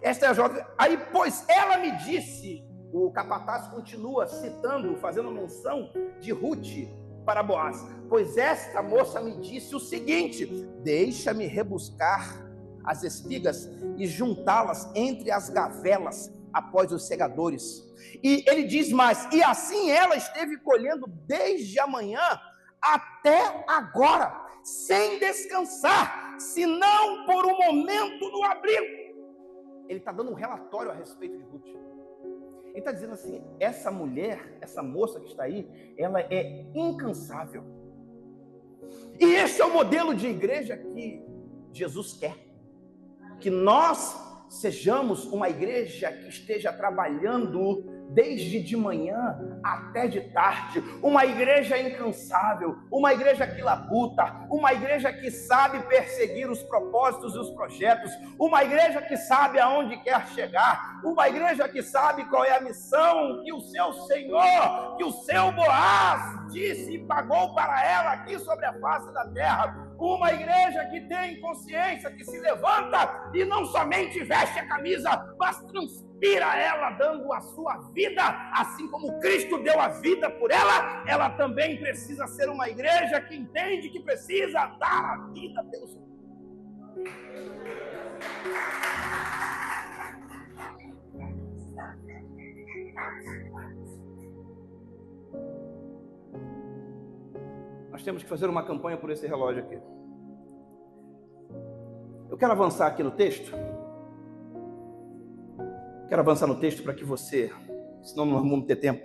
esta é a jovem. Aí, pois ela me disse, o capataz continua citando, fazendo menção de Ruth para Boaz. Pois esta moça me disse o seguinte: deixa-me rebuscar as espigas e juntá-las entre as gavelas após os segadores. E ele diz mais: e assim ela esteve colhendo desde a manhã até agora, sem descansar, senão por um momento no abrigo. Ele está dando um relatório a respeito de Ruth. Ele está dizendo assim: essa mulher, essa moça que está aí, ela é incansável. E esse é o modelo de igreja que Jesus quer. Que nós sejamos uma igreja que esteja trabalhando desde de manhã até de tarde, uma igreja incansável, uma igreja que labuta, uma igreja que sabe perseguir os propósitos e os projetos, uma igreja que sabe aonde quer chegar, uma igreja que sabe qual é a missão que o seu Senhor, que o seu Boaz disse e pagou para ela aqui sobre a face da terra. Uma igreja que tem consciência, que se levanta e não somente veste a camisa, mas transpira ela, dando a sua vida, assim como Cristo deu a vida por ela. Ela também precisa ser uma igreja que entende que precisa dar a vida pelo Senhor. Nós temos que fazer uma campanha por esse relógio aqui. Eu quero avançar aqui no texto. Quero avançar no texto para que você, senão não vamos ter tempo.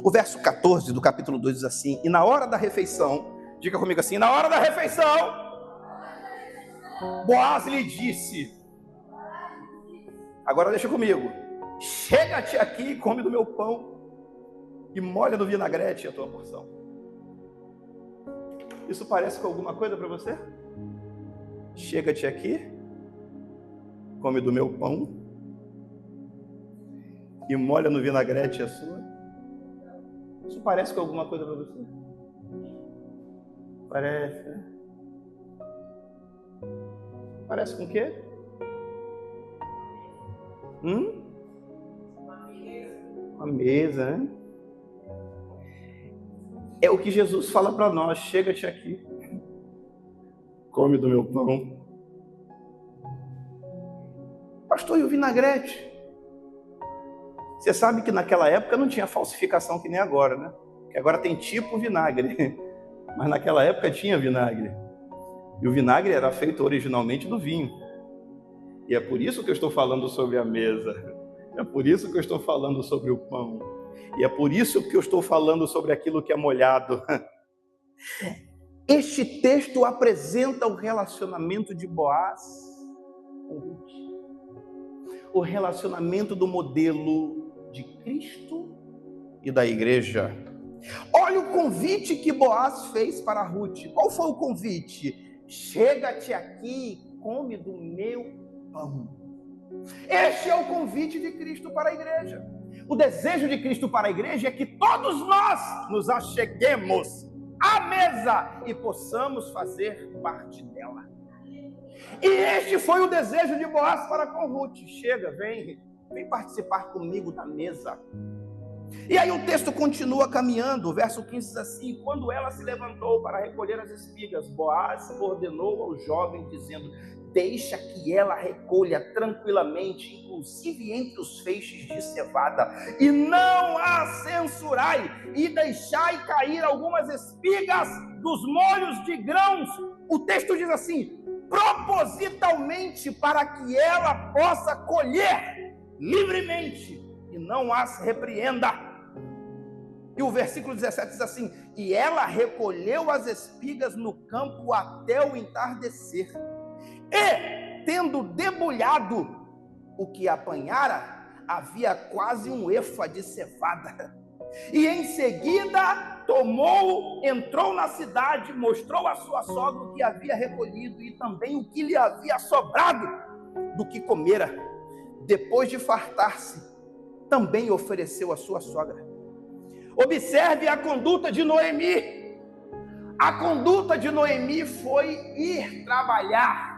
O verso 14 do capítulo 2 diz assim: e na hora da refeição, diga comigo assim, na hora da refeição, Boaz lhe disse, agora deixa comigo, chega-te aqui e come do meu pão e molha no vinagrete a tua porção. Isso parece com alguma coisa para você? Chega-te aqui, come do meu pão e molha no vinagrete a sua. Isso parece com alguma coisa para você? Parece, né? Parece com o quê? Uma mesa, né? É o que Jesus fala para nós: chega-te aqui, come do meu pão. Pastor, e o vinagrete? Você sabe que naquela época não tinha falsificação que nem agora, né? Que agora tem tipo vinagre, mas naquela época tinha vinagre. E o vinagre era feito originalmente do vinho. E é por isso que eu estou falando sobre a mesa. É por isso que eu estou falando sobre o pão. E é por isso que eu estou falando sobre aquilo que é molhado. Este texto apresenta o relacionamento de Boaz com Ruth. O relacionamento do modelo de Cristo e da igreja. Olha o convite que Boaz fez para Ruth. Qual foi o convite? Chega-te aqui e come do meu pão. Este é o convite de Cristo para a igreja. O desejo de Cristo para a igreja é que todos nós nos acheguemos à mesa e possamos fazer parte dela. E este foi o desejo de Boaz para com Ruth. Chega, vem participar comigo da mesa. E aí o texto continua caminhando, o verso 15 diz assim: quando ela se levantou para recolher as espigas, Boaz ordenou ao jovem, dizendo: deixa que ela recolha tranquilamente, inclusive entre os feixes de cevada, e não a censurai, e deixai cair algumas espigas dos molhos de grãos. O texto diz assim: propositalmente, para que ela possa colher livremente, e não as repreenda. E o versículo 17 diz assim: e ela recolheu as espigas no campo até o entardecer, e, tendo debulhado o que apanhara, havia quase um efa de cevada. E em seguida entrou na cidade, mostrou à sua sogra o que havia recolhido e também o que lhe havia sobrado do que comera. Depois de fartar-se, também ofereceu à sua sogra. Observe a conduta de Noemi. A conduta de Noemi foi ir trabalhar.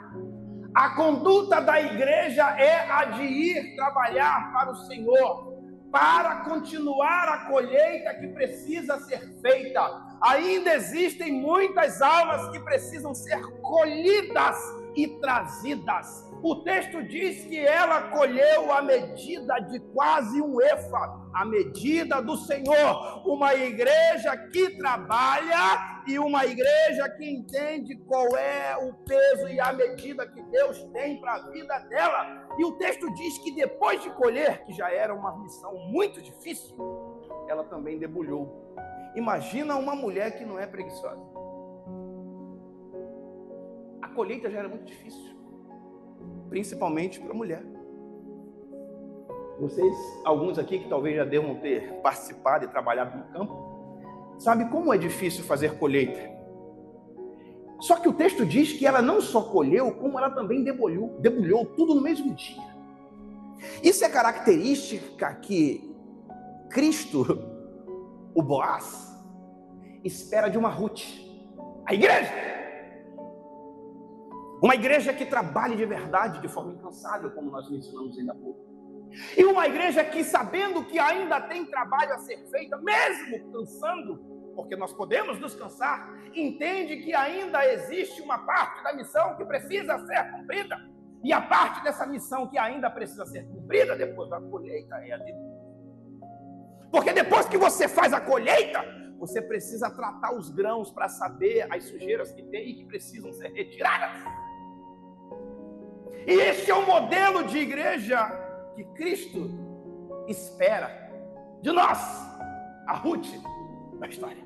A conduta da igreja é a de ir trabalhar para o Senhor, para continuar a colheita que precisa ser feita. Ainda existem muitas almas que precisam ser colhidas e trazidas. O texto diz que ela colheu a medida de quase um efa, a medida do Senhor. Uma igreja que trabalha e uma igreja que entende qual é o peso e a medida que Deus tem para a vida dela. E o texto diz que depois de colher, que já era uma missão muito difícil, ela também debulhou. Imagina uma mulher que não é preguiçosa. A colheita já era muito difícil, principalmente para a mulher. Vocês, alguns aqui que talvez já devam ter participado e trabalhado no campo, sabe como é difícil fazer colheita. Só que o texto diz que ela não só colheu, como ela também debulhou tudo no mesmo dia. Isso é característica que Cristo, o Boaz, espera de uma Ruth, a igreja. Uma igreja que trabalhe de verdade, de forma incansável, como nós mencionamos ainda há pouco. E uma igreja que, sabendo que ainda tem trabalho a ser feito, mesmo cansando, porque nós podemos nos cansar, entende que ainda existe uma parte da missão que precisa ser cumprida. E a parte dessa missão que ainda precisa ser cumprida depois da colheita é a de Deus. Porque depois que você faz a colheita, você precisa tratar os grãos para saber as sujeiras que tem e que precisam ser retiradas. E este é o modelo de igreja que Cristo espera de nós, a Ruth da história.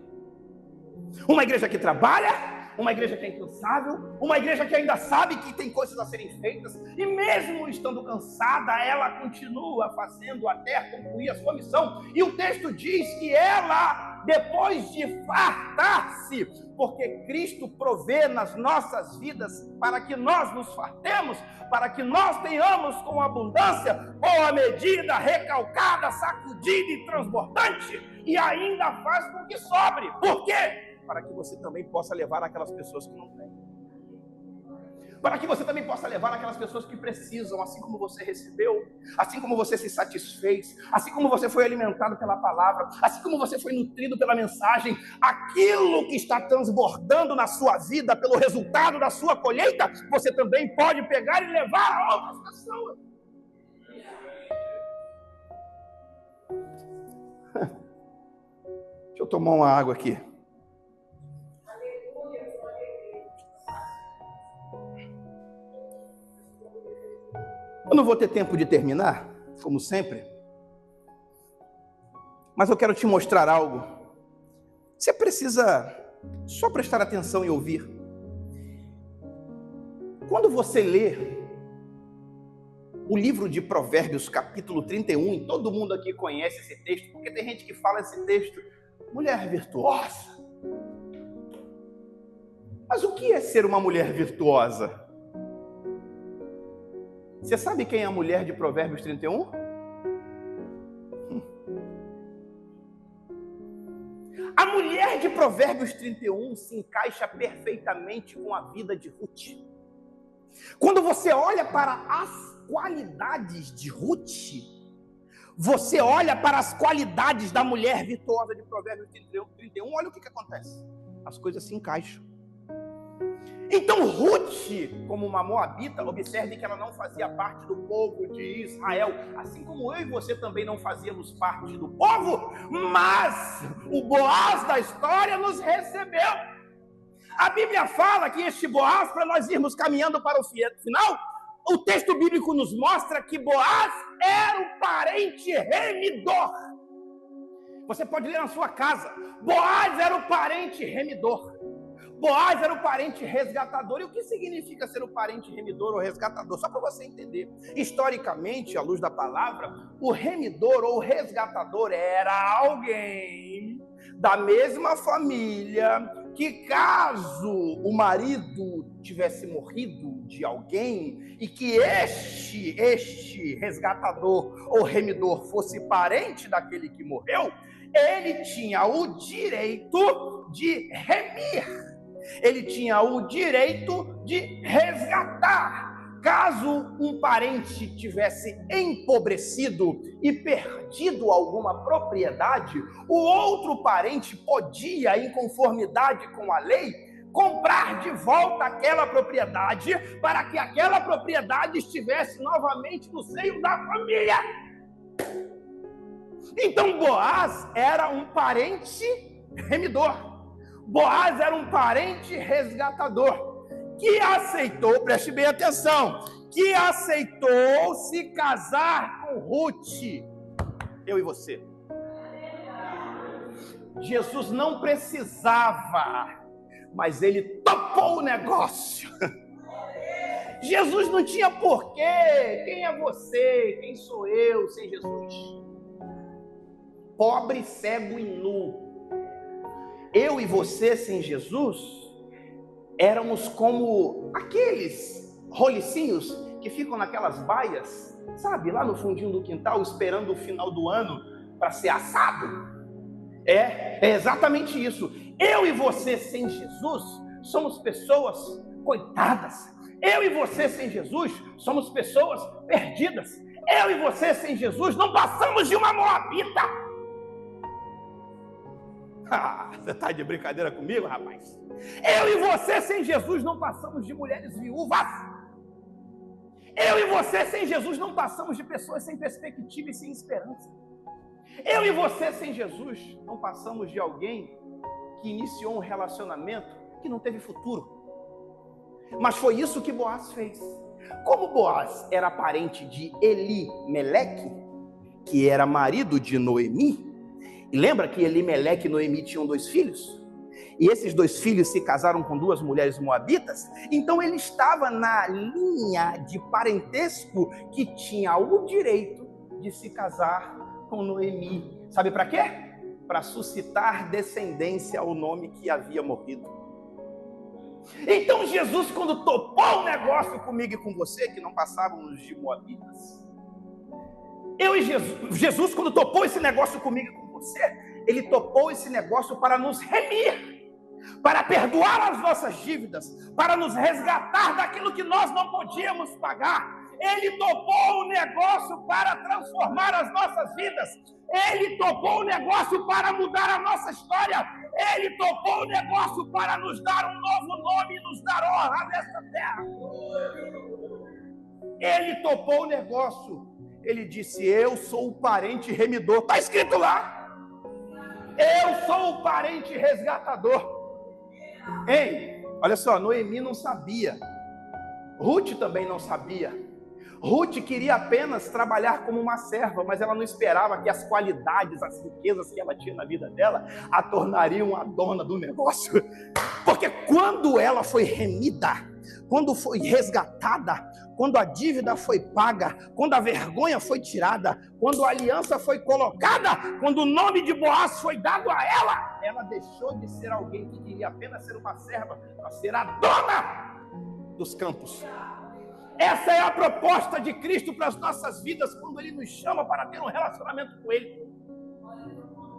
Uma igreja que trabalha, uma igreja que é incansável, uma igreja que ainda sabe que tem coisas a serem feitas, e mesmo estando cansada, ela continua fazendo até concluir a sua missão. E o texto diz que ela, depois de fartar-se, porque Cristo provê nas nossas vidas para que nós nos fartemos, para que nós tenhamos com abundância, boa medida, recalcada, sacudida e transbordante, e ainda faz com que sobre. Por quê? Para que você também possa levar aquelas pessoas que não têm. Para que você também possa levar aquelas pessoas que precisam, assim como você recebeu, assim como você se satisfez, assim como você foi alimentado pela palavra, assim como você foi nutrido pela mensagem, aquilo que está transbordando na sua vida pelo resultado da sua colheita, você também pode pegar e levar a outras pessoas. Deixa eu tomar uma água aqui. Eu não vou ter tempo de terminar, como sempre, mas eu quero te mostrar algo. Você precisa Só prestar atenção e ouvir. Quando você lê o livro de Provérbios, capítulo 31, e todo mundo aqui conhece esse texto, porque tem gente que fala esse texto, mulher virtuosa. Mas o que é ser uma mulher virtuosa? Você sabe quem é a mulher de Provérbios 31? A mulher de Provérbios 31 se encaixa perfeitamente com a vida de Ruth. Quando você olha para as qualidades de Ruth, você olha para as qualidades da mulher virtuosa de Provérbios 31, olha o que acontece. As coisas se encaixam. Então Ruth, como uma moabita, observe que ela não fazia parte do povo de Israel, assim como eu e você também não fazíamos parte do povo, mas o Boaz da história nos recebeu. A Bíblia fala que este Boaz, para nós irmos caminhando para o final, o texto bíblico nos mostra que Boaz era o parente remidor. Você pode ler na sua casa, Boaz era o parente remidor. Boaz era o parente resgatador. E o que significa ser o parente remidor ou resgatador? Só para você entender. Historicamente, à luz da palavra, o remidor ou resgatador era alguém da mesma família que, caso o marido tivesse morrido de alguém e que este resgatador ou remidor fosse parente daquele que morreu, ele tinha o direito de remir. Ele tinha o direito de resgatar. Caso um parente tivesse empobrecido e perdido alguma propriedade, o outro parente podia, em conformidade com a lei, comprar de volta aquela propriedade para que aquela propriedade estivesse novamente no seio da família. Então Boaz era um parente remidor. Boaz era um parente resgatador, que aceitou, preste bem atenção, que aceitou se casar com Ruth. Eu e você. Jesus não precisava, mas ele topou o negócio. Jesus não tinha porquê. Quem é você? Quem sou eu sem Jesus? Pobre, cego e nu. Eu e você sem Jesus éramos como aqueles rolicinhos que ficam naquelas baias, sabe, lá no fundinho do quintal, esperando o final do ano para ser assado. É exatamente isso. Eu e você sem Jesus somos pessoas coitadas. Eu e você sem Jesus somos pessoas perdidas. Eu e você sem Jesus não passamos de uma moabita. Você está de brincadeira comigo, rapaz? Eu e você sem Jesus não passamos de mulheres viúvas. Eu e você sem Jesus não passamos de pessoas sem perspectiva e sem esperança. Eu e você sem Jesus não passamos de alguém que iniciou um relacionamento que não teve futuro. Mas foi isso que Boaz fez. Como Boaz era parente de Elimeleque, que era marido de Noemi, e lembra que Elimeleque e Noemi tinham 2 filhos? E esses 2 filhos se casaram com 2 mulheres moabitas? Então ele estava na linha de parentesco que tinha o direito de se casar com Noemi. Sabe para quê? Para suscitar descendência ao nome que havia morrido. Então Jesus, quando topou o negócio comigo e com você, que não passávamos de moabitas, eu e Jesus, quando topou esse negócio comigo e com você, ele topou esse negócio para nos remir, para perdoar as nossas dívidas, para nos resgatar daquilo que nós não podíamos pagar. Ele topou o negócio para transformar as nossas vidas. Ele topou o negócio para mudar a nossa história. Ele topou o negócio para nos dar um novo nome e nos dar honra nessa terra. Ele topou o negócio. Ele disse: eu sou o parente remidor. Está escrito lá. Eu sou o parente resgatador. Ei, olha só, Noemi não sabia. Ruth também não sabia. Ruth queria apenas trabalhar como uma serva, mas ela não esperava que as qualidades, as riquezas que ela tinha na vida dela a tornariam a dona do negócio. Porque quando ela foi remida, quando foi resgatada, quando a dívida foi paga, quando a vergonha foi tirada, quando a aliança foi colocada, quando o nome de Boaz foi dado a ela, ela deixou de ser alguém que queria apenas ser uma serva, para ser a dona dos campos. Essa é a proposta de Cristo para as nossas vidas, quando Ele nos chama para ter um relacionamento com Ele.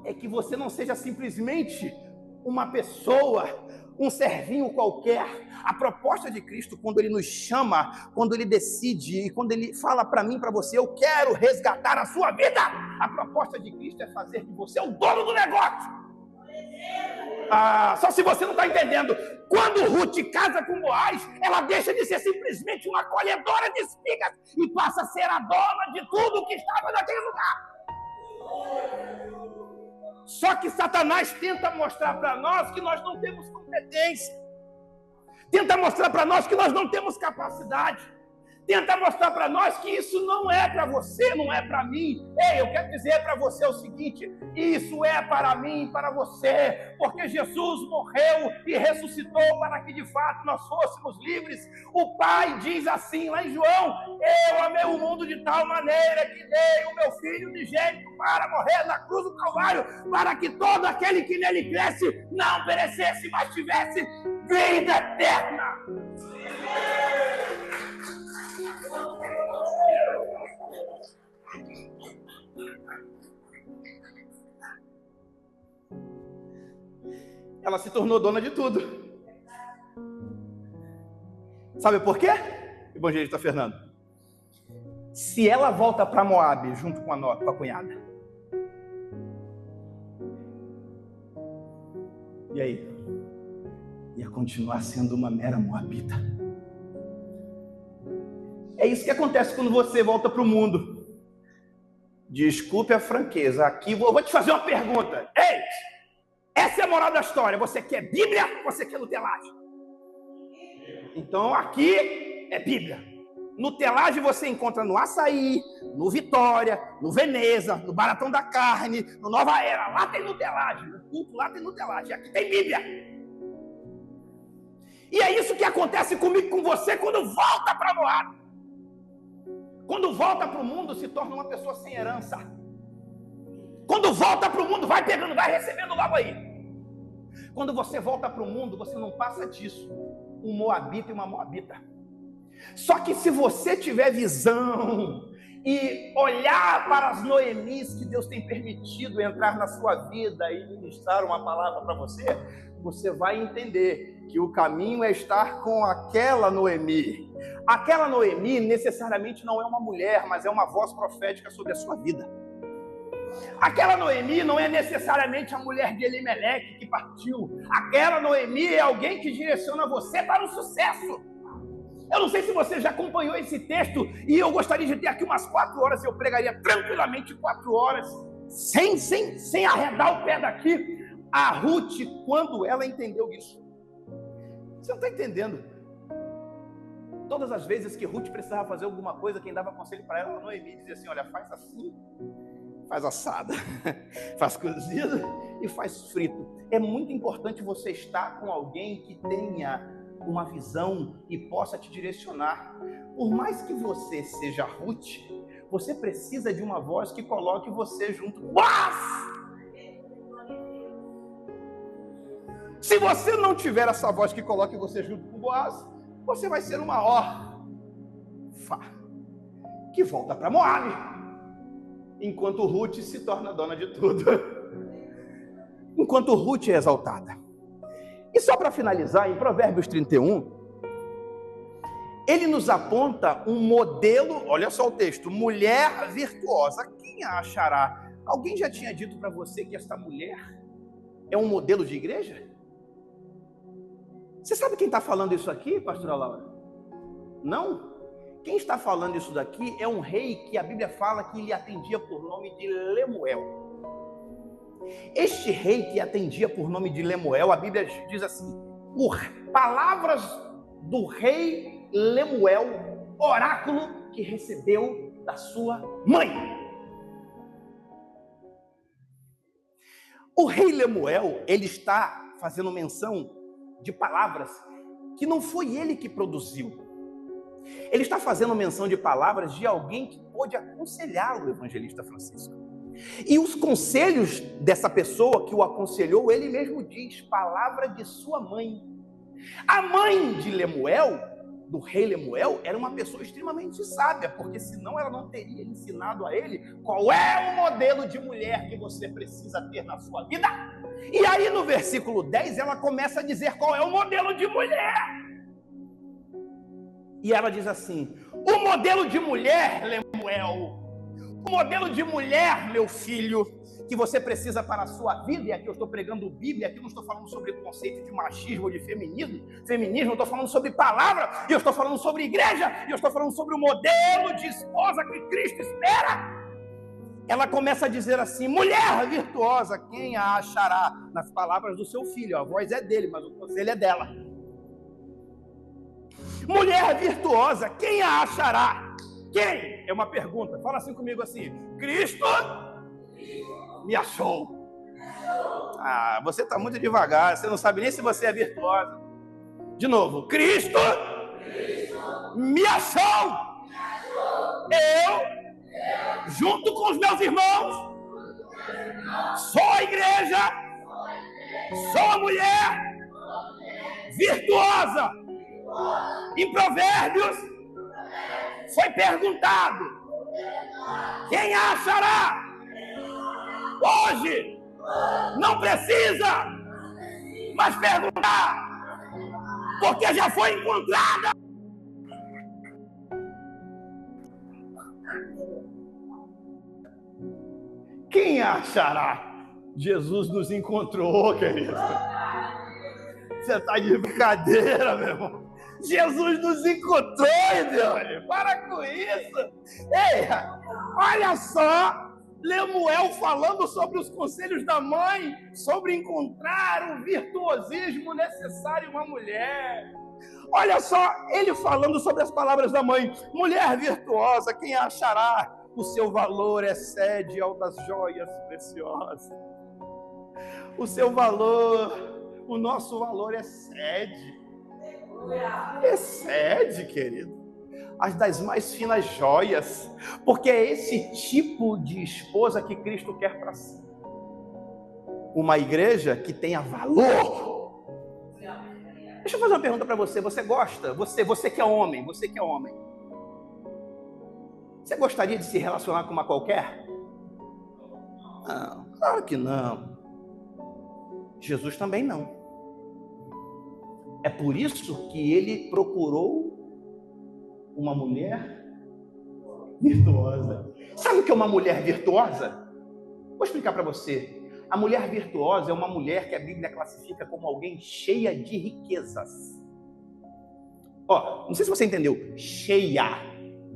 É que você não seja simplesmente uma pessoa, um servinho qualquer. A proposta de Cristo, quando Ele nos chama, quando Ele decide e quando Ele fala para mim, para você, eu quero resgatar a sua vida, a proposta de Cristo é fazer de você o dono do negócio. Só se você não está entendendo, quando Ruth casa com Boaz, ela deixa de ser simplesmente uma colhedora de espigas e passa a ser a dona de tudo que estava naquele lugar. Só que Satanás tenta mostrar para nós que nós não temos competência, tenta mostrar para nós que nós não temos capacidade, tenta mostrar para nós que isso não é para você, não é para mim. Ei, eu quero dizer para você o seguinte: isso é para mim e para você, porque Jesus morreu e ressuscitou para que de fato nós fôssemos livres. O Pai diz assim lá em João: eu amei o mundo de tal maneira que dei o meu Filho unigênito para morrer na cruz do Calvário, para que todo aquele que nele cresce não perecesse, mas tivesse vida eterna. Ela se tornou dona de tudo. Sabe por quê, evangelista Fernando? Se ela volta para Moabe junto com a cunhada, e aí? Ia continuar sendo uma mera moabita. É isso que acontece quando você volta para o mundo. Desculpe a franqueza, aqui vou te fazer uma pergunta. Ei, essa é a moral da história. Você quer Bíblia ou você quer nutelagem? Então aqui é Bíblia. Nutelagem você encontra no Açaí, no Vitória, no Veneza, no Baratão da Carne, no Nova Era. Lá tem nutelagem, no culto lá tem nutelagem. Aqui tem Bíblia. E é isso que acontece comigo, com você, quando volta para Moab. Quando volta para o mundo, se torna uma pessoa sem herança. Quando volta para o mundo, vai pegando, vai recebendo logo aí. Quando você volta para o mundo, você não passa disso. Um moabita e uma moabita. Só que se você tiver visão e olhar para as Noemis que Deus tem permitido entrar na sua vida e ministrar uma palavra para você, você vai entender que o caminho é estar com aquela Noemi. Aquela Noemi necessariamente não é uma mulher, mas é uma voz profética sobre a sua vida. Aquela Noemi não é necessariamente a mulher de Elimeleque que partiu. Aquela Noemi é alguém que direciona você para o sucesso. Eu não sei se você já acompanhou esse texto, e eu gostaria de ter aqui umas 4 horas, eu pregaria tranquilamente 4 horas, sem arredar o pé daqui. A Ruth, quando ela entendeu isso, você não está entendendo. Todas as vezes que Ruth precisava fazer alguma coisa, quem dava conselho para ela, Noemi, dizia assim: olha, faz assim, faz assada, faz cozido e faz frito. É muito importante você estar com alguém que tenha uma visão e possa te direcionar. Por mais que você seja Ruth, você precisa de uma voz que coloque você junto. Se você não tiver essa voz que coloque você junto com Boaz, você vai ser uma órfã que volta para Moabe, enquanto Ruth se torna dona de tudo. Enquanto Ruth é exaltada. E só para finalizar, em Provérbios 31, ele nos aponta um modelo, olha só o texto: mulher virtuosa. Quem a achará? Alguém já tinha dito para você que esta mulher é um modelo de igreja? Você sabe quem está falando isso aqui, pastora Laura? Não? Quem está falando isso daqui é um rei que a Bíblia fala que ele atendia por nome de Lemuel. Este rei que atendia por nome de Lemuel, a Bíblia diz assim: por palavras do rei Lemuel, oráculo que recebeu da sua mãe. O rei Lemuel, ele está fazendo menção de palavras que não foi ele que produziu. Ele está fazendo menção de palavras de alguém que pôde aconselhá-lo, o evangelista Francisco. E os conselhos dessa pessoa que o aconselhou, ele mesmo diz, palavra de sua mãe. A mãe de Lemuel, do rei Lemuel, era uma pessoa extremamente sábia, porque senão ela não teria ensinado a ele qual é o modelo de mulher que você precisa ter na sua vida. E aí no versículo 10 ela começa a dizer qual é o modelo de mulher. E ela diz assim: o modelo de mulher, Lemuel, o modelo de mulher, meu filho, que você precisa para a sua vida, e aqui eu estou pregando Bíblia, aqui eu não estou falando sobre conceito de machismo ou de feminismo, eu estou falando sobre palavra, e eu estou falando sobre igreja, e eu estou falando sobre o modelo de esposa que Cristo espera. Ela começa a dizer assim: mulher virtuosa, quem a achará? Nas palavras do seu filho, a voz é dele, mas o conselho é dela. Mulher virtuosa, quem a achará? Quem? É uma pergunta. Fala assim comigo assim: Cristo me achou. Ah, você está muito devagar. Você não sabe nem se você é virtuosa. De novo: Cristo me achou. Eu, junto com os meus irmãos, sou a igreja, sou a mulher virtuosa. Em Provérbios foi perguntado: quem a achará? Hoje não precisa mais perguntar, porque já foi encontrada. Quem a achará? Jesus nos encontrou, querido. Você está de brincadeira, meu irmão. Jesus nos encontrou, Deus. Para com isso. Ei, olha só. Lemuel falando sobre os conselhos da mãe, sobre encontrar o virtuosismo necessário em uma mulher. Olha só, ele falando sobre as palavras da mãe: mulher virtuosa, quem a achará? O seu valor excede ao das joias preciosas. O seu valor, o nosso valor excede, querido, as das mais finas joias, porque é esse tipo de esposa que Cristo quer para si. Uma igreja que tenha valor. Deixa eu fazer uma pergunta para você. Você gosta? Você que é homem, você gostaria de se relacionar com uma qualquer? Não, claro que não. Jesus também não. É por isso que ele procurou uma mulher virtuosa. Sabe o que é uma mulher virtuosa? Vou explicar para você. A mulher virtuosa é uma mulher que a Bíblia classifica como alguém cheia de riquezas. Ó, não sei se você entendeu. Cheia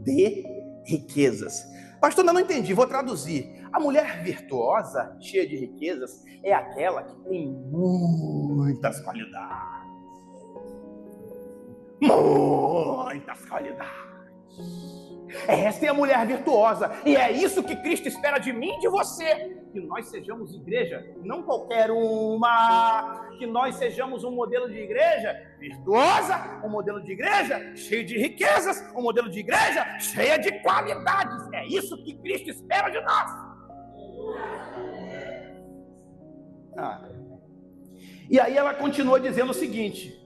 de riquezas. Pastor, ainda não entendi, vou traduzir. A mulher virtuosa, cheia de riquezas, é aquela que tem muitas qualidades. Muitas qualidades. Esta é a mulher virtuosa. E é isso que Cristo espera de mim e de você. Que nós sejamos igreja, não qualquer uma. Que nós sejamos um modelo de igreja virtuosa, um modelo de igreja cheio de riquezas, um modelo de igreja cheia de qualidades. É isso que Cristo espera de nós. E aí ela continua dizendo o seguinte: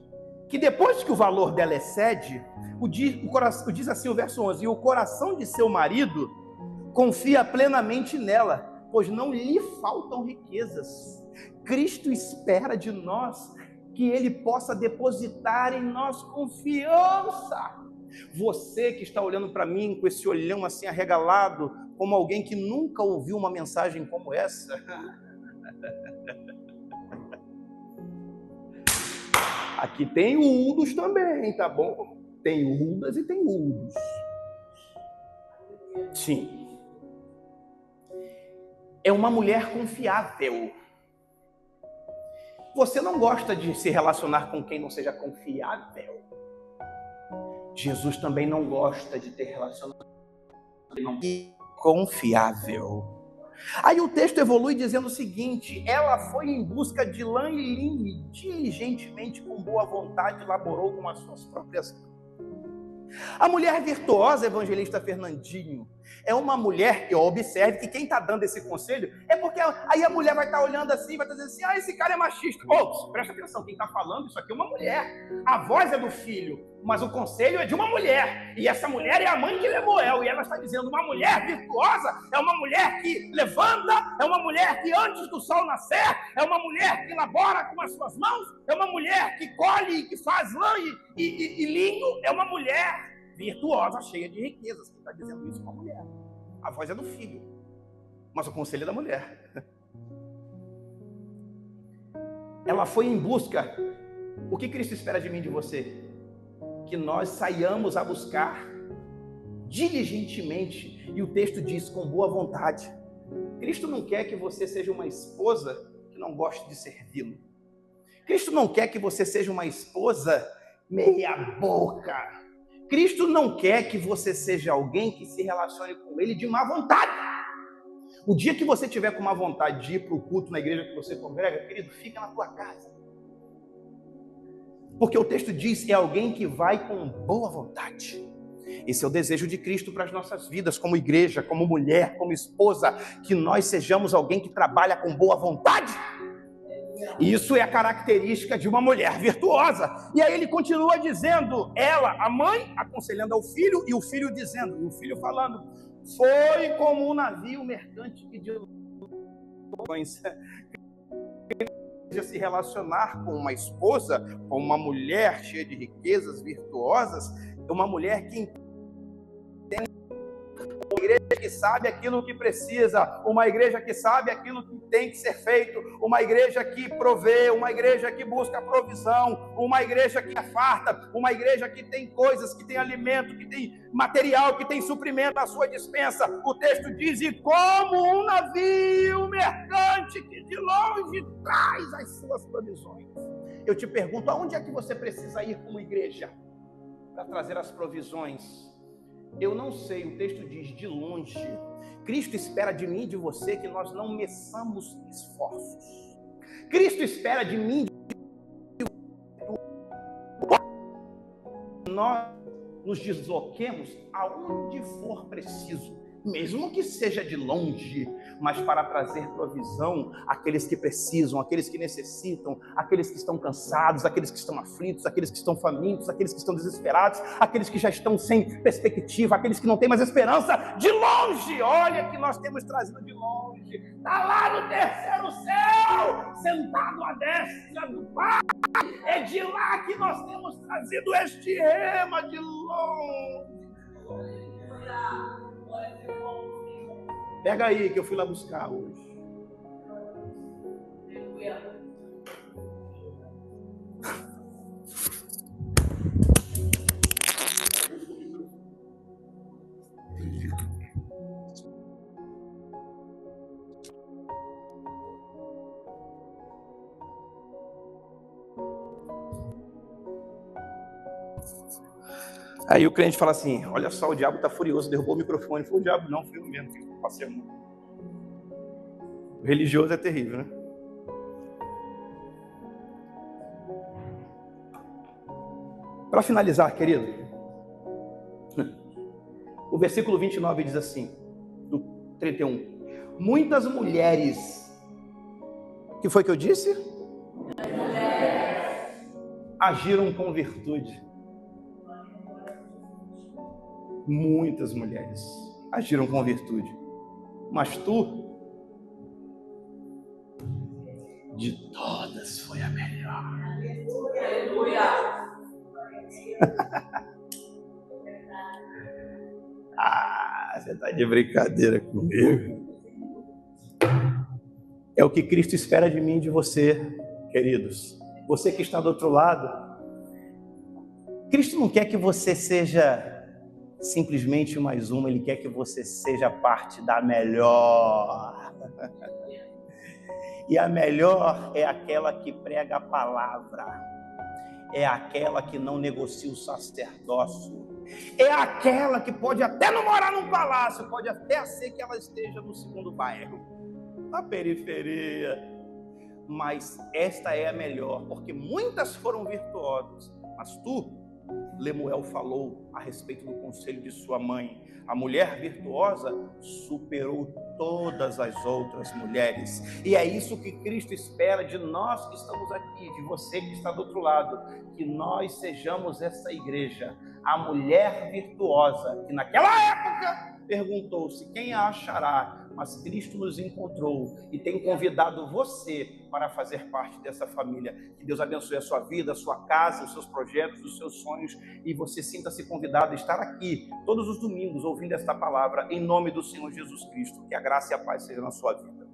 que depois que o valor dela excede, diz assim o verso 11: e o coração de seu marido confia plenamente nela, pois não lhe faltam riquezas. Cristo espera de nós que ele possa depositar em nós confiança. Você que está olhando para mim com esse olhão assim arregalado, como alguém que nunca ouviu uma mensagem como essa, aqui tem Udos também, tá bom? Tem Udas e tem Udos. Sim. É uma mulher confiável. Você não gosta de se relacionar com quem não seja confiável. Jesus também não gosta de ter relacionamento confiável. Aí o texto evolui dizendo o seguinte: ela foi em busca de lã e linho e diligentemente, com boa vontade, elaborou com as suas próprias mãos. A mulher virtuosa, evangelista Fernandinho, é uma mulher que, observe que quem está dando esse conselho é porque aí a mulher vai estar olhando assim, vai estar dizendo assim: esse cara é machista. Presta atenção, quem está falando isso aqui é uma mulher. A voz é do filho, mas o conselho é de uma mulher. E essa mulher é a mãe de Lemuel. E ela está dizendo: uma mulher virtuosa é uma mulher que levanta, é uma mulher que antes do sol nascer, é uma mulher que elabora com as suas mãos, é uma mulher que colhe e que faz lã e linho, é uma mulher virtuosa, cheia de riquezas. Quem está dizendo isso é uma mulher. A voz é do filho, mas o conselho é da mulher. Ela foi em busca. O que Cristo espera de mim e de você? Que nós saiamos a buscar diligentemente, e o texto diz com boa vontade. Cristo não quer que você seja uma esposa que não goste de servi-lo. Cristo não quer que você seja uma esposa meia boca. Cristo não quer que você seja alguém que se relacione com ele de má vontade. O dia que você tiver com má vontade de ir para o culto na igreja que você congrega, querido, fica na tua casa. Porque o texto diz, é alguém que vai com boa vontade. Esse é o desejo de Cristo para as nossas vidas, como igreja, como mulher, como esposa, que nós sejamos alguém que trabalha com boa vontade. Isso é a característica de uma mulher virtuosa. E aí ele continua dizendo, ela, a mãe, aconselhando ao filho, e o filho dizendo, e o filho falando, foi como um navio mercante que de se relacionar com uma esposa, com uma mulher cheia de riquezas, virtuosas, uma mulher que entende, uma igreja que sabe aquilo que precisa, uma igreja que sabe aquilo que tem que ser feito, uma igreja que provê, uma igreja que busca provisão, uma igreja que é farta, uma igreja que tem coisas, que tem alimento, que tem material, que tem suprimento na sua despensa. O texto diz, e como um navio mercante que de longe traz as suas provisões. Eu te pergunto, aonde é que você precisa ir como igreja para trazer as provisões? Eu não sei, o texto diz de longe. Cristo espera de mim e de você que nós não meçamos esforços. Cristo espera de mim e de você, nós nos desloquemos aonde for preciso, mesmo que seja de longe, mas para trazer provisão àqueles que precisam, àqueles que necessitam, àqueles que estão cansados, àqueles que estão aflitos, àqueles que estão famintos, àqueles que estão desesperados, àqueles que já estão sem perspectiva, àqueles que não têm mais esperança. De longe, olha que nós temos trazido de longe. Está lá no terceiro céu, sentado à destra do Pai. É de lá que nós temos trazido este rema de longe. Pega aí que eu fui lá buscar hoje. Aí o crente fala assim, olha só, o diabo está furioso, derrubou o microfone. Foi o diabo não, foi eu mesmo que passei a mão. O religioso é terrível, né? Para finalizar, querido, o versículo 29 diz assim, do 31, muitas mulheres, o que foi que eu disse? Agiram com virtude. Muitas mulheres agiram com virtude, mas tu, de todas, foi a melhor. Aleluia! Você está de brincadeira comigo. É o que Cristo espera de mim e de você, queridos. Você que está do outro lado, Cristo não quer que você seja simplesmente mais uma, Ele quer que você seja parte da melhor. E a melhor é aquela que prega a palavra, é aquela que não negocia o sacerdócio. É aquela que pode até não morar num palácio, pode até ser que ela esteja no segundo bairro, na periferia. Mas esta é a melhor, porque muitas foram virtuosas. Mas tu, Lemuel falou a respeito do conselho de sua mãe. A mulher virtuosa superou todas as outras mulheres. E é isso que Cristo espera de nós que estamos aqui, de você que está do outro lado, que nós sejamos essa igreja, a mulher virtuosa, que naquela época perguntou-se quem a achará, mas Cristo nos encontrou e tem convidado você para fazer parte dessa família. Que Deus abençoe a sua vida, a sua casa, os seus projetos, os seus sonhos, e você sinta-se convidado a estar aqui todos os domingos ouvindo esta palavra em nome do Senhor Jesus Cristo. Que a graça e a paz sejam na sua vida.